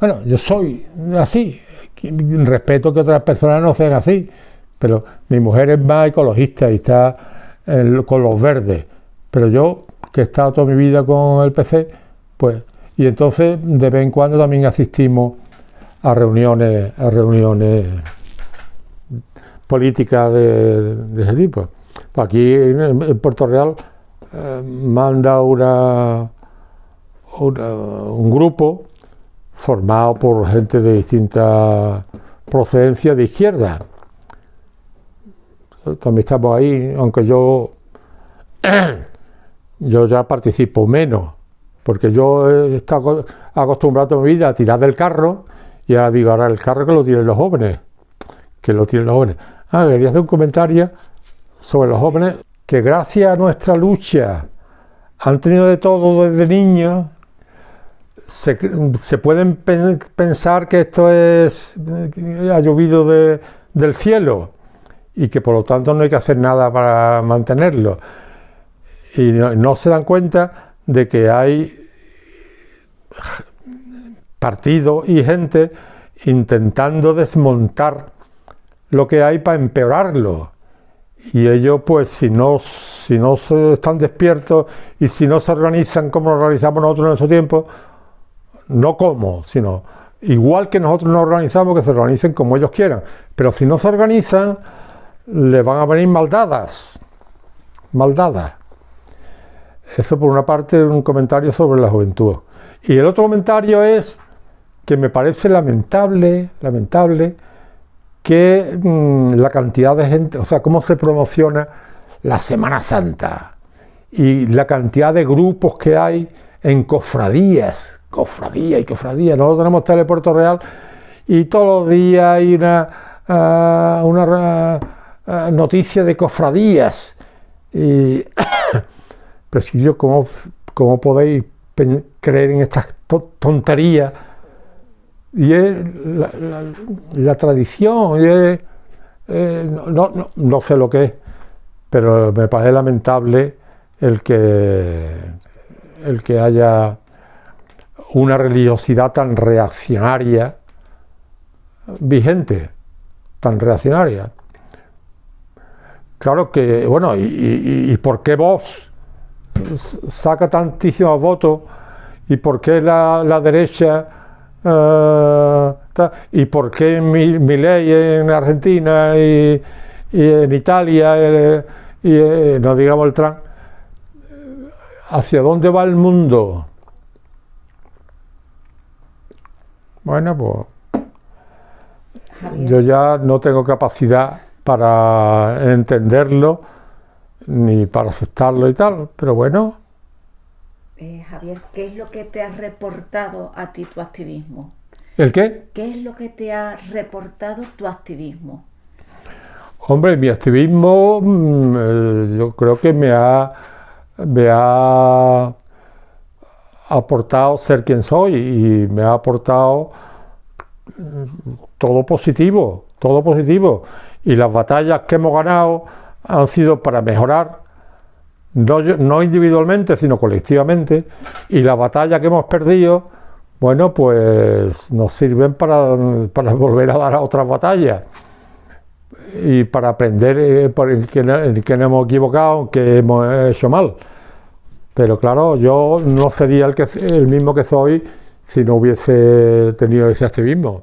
Bueno, yo soy así, respeto que otras personas no sean así, pero mi mujer es más ecologista y está con los verdes, pero yo, que he estado toda mi vida con el PC, pues, y entonces de vez en cuando también asistimos a reuniones políticas de ese tipo. Pues aquí en Puerto Real manda un grupo formado por gente de distintas procedencias de izquierda. También estamos ahí, aunque yo ya participo menos, porque yo he estado acostumbrado toda mi vida a tirar del carro, y ahora digo, ahora el carro que lo tienen los jóvenes, quería hacer un comentario sobre los jóvenes, que gracias a nuestra lucha han tenido de todo desde niños, se pueden pensar que esto ha llovido del cielo y que por lo tanto no hay que hacer nada para mantenerlo. Y no se dan cuenta de que hay partidos y gente intentando desmontar lo que hay para empeorarlo. Y ellos, pues, si no están despiertos y si no se organizan como lo organizamos nosotros en nuestro tiempo, no como, sino igual que nosotros nos organizamos, que se organicen como ellos quieran. Pero si no se organizan, les van a venir maldadas. Eso por una parte, un comentario sobre la juventud. Y el otro comentario es que me parece lamentable que la cantidad de gente, o sea, cómo se promociona la Semana Santa y la cantidad de grupos que hay en cofradías. Cofradía. Nosotros tenemos Tele Puerto Real y todos los días hay una noticia de cofradías. Pero si yo, ¿cómo podéis creer en estas tonterías? Y es la tradición, y es, no sé lo que es, pero me parece lamentable el que haya una religiosidad tan reaccionaria vigente, tan reaccionaria. Claro que, bueno, ¿y por qué Vox saca tantísimos votos? ¿Y por qué la derecha? ¿Y por qué Milei en Argentina y en Italia y no digamos el Trump? ¿Hacia dónde va el mundo? Bueno, pues Javier, yo ya no tengo capacidad para entenderlo ni para aceptarlo y tal, pero bueno. Javier, ¿qué es lo que te ha reportado a ti tu activismo? ¿El qué? ¿Qué es lo que te ha reportado tu activismo? Hombre, mi activismo yo creo que me ha aportado ser quien soy y me ha aportado todo positivo. Y las batallas que hemos ganado han sido para mejorar, no individualmente, sino colectivamente, y las batallas que hemos perdido, bueno, pues nos sirven para volver a dar a otras batallas y para aprender en qué nos hemos equivocado, en qué hemos hecho mal. Pero claro, yo no sería el mismo que soy si no hubiese tenido ese activismo.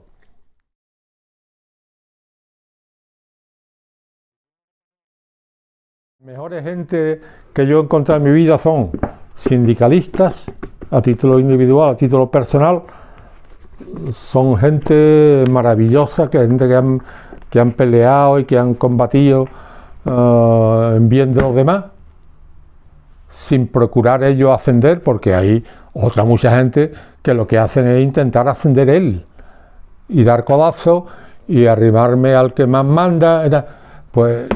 Mejores gente que yo he encontrado en mi vida son sindicalistas, a título individual, a título personal. Son gente maravillosa, gente que han peleado y que han combatido en bien de los demás, sin procurar ellos ascender, porque hay mucha gente que lo que hacen es intentar ascender él y dar codazos y arrimarme al que más manda. Pues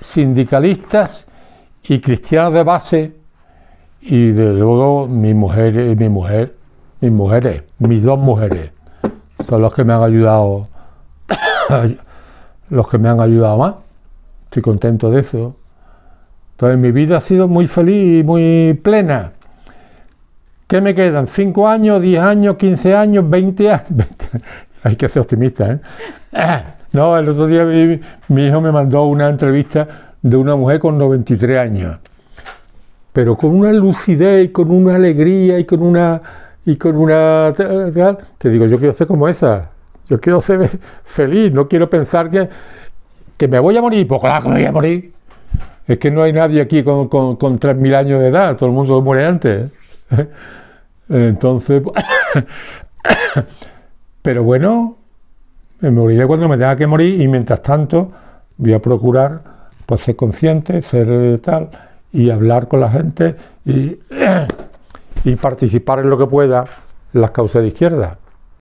sindicalistas y cristianos de base, y de luego mis dos mujeres son los que me han ayudado más. Estoy contento de eso. Entonces mi vida ha sido muy feliz y muy plena. ¿Qué me quedan? ¿5 años, 10 años, 15 años, 20 años? Hay que ser optimista, ¿eh? No, el otro día mi hijo me mandó una entrevista de una mujer con 93 años, pero con una lucidez y con una alegría y con una tal, que digo, yo quiero ser como esa, yo quiero ser feliz, no quiero pensar que me voy a morir, pues claro que me voy a morir. Es que no hay nadie aquí con 3.000 años de edad, todo el mundo muere antes, ¿eh? Entonces, pero bueno, me moriré cuando me tenga que morir, y mientras tanto voy a procurar pues ser consciente, ser tal, y hablar con la gente y participar en lo que pueda en las causas de izquierda.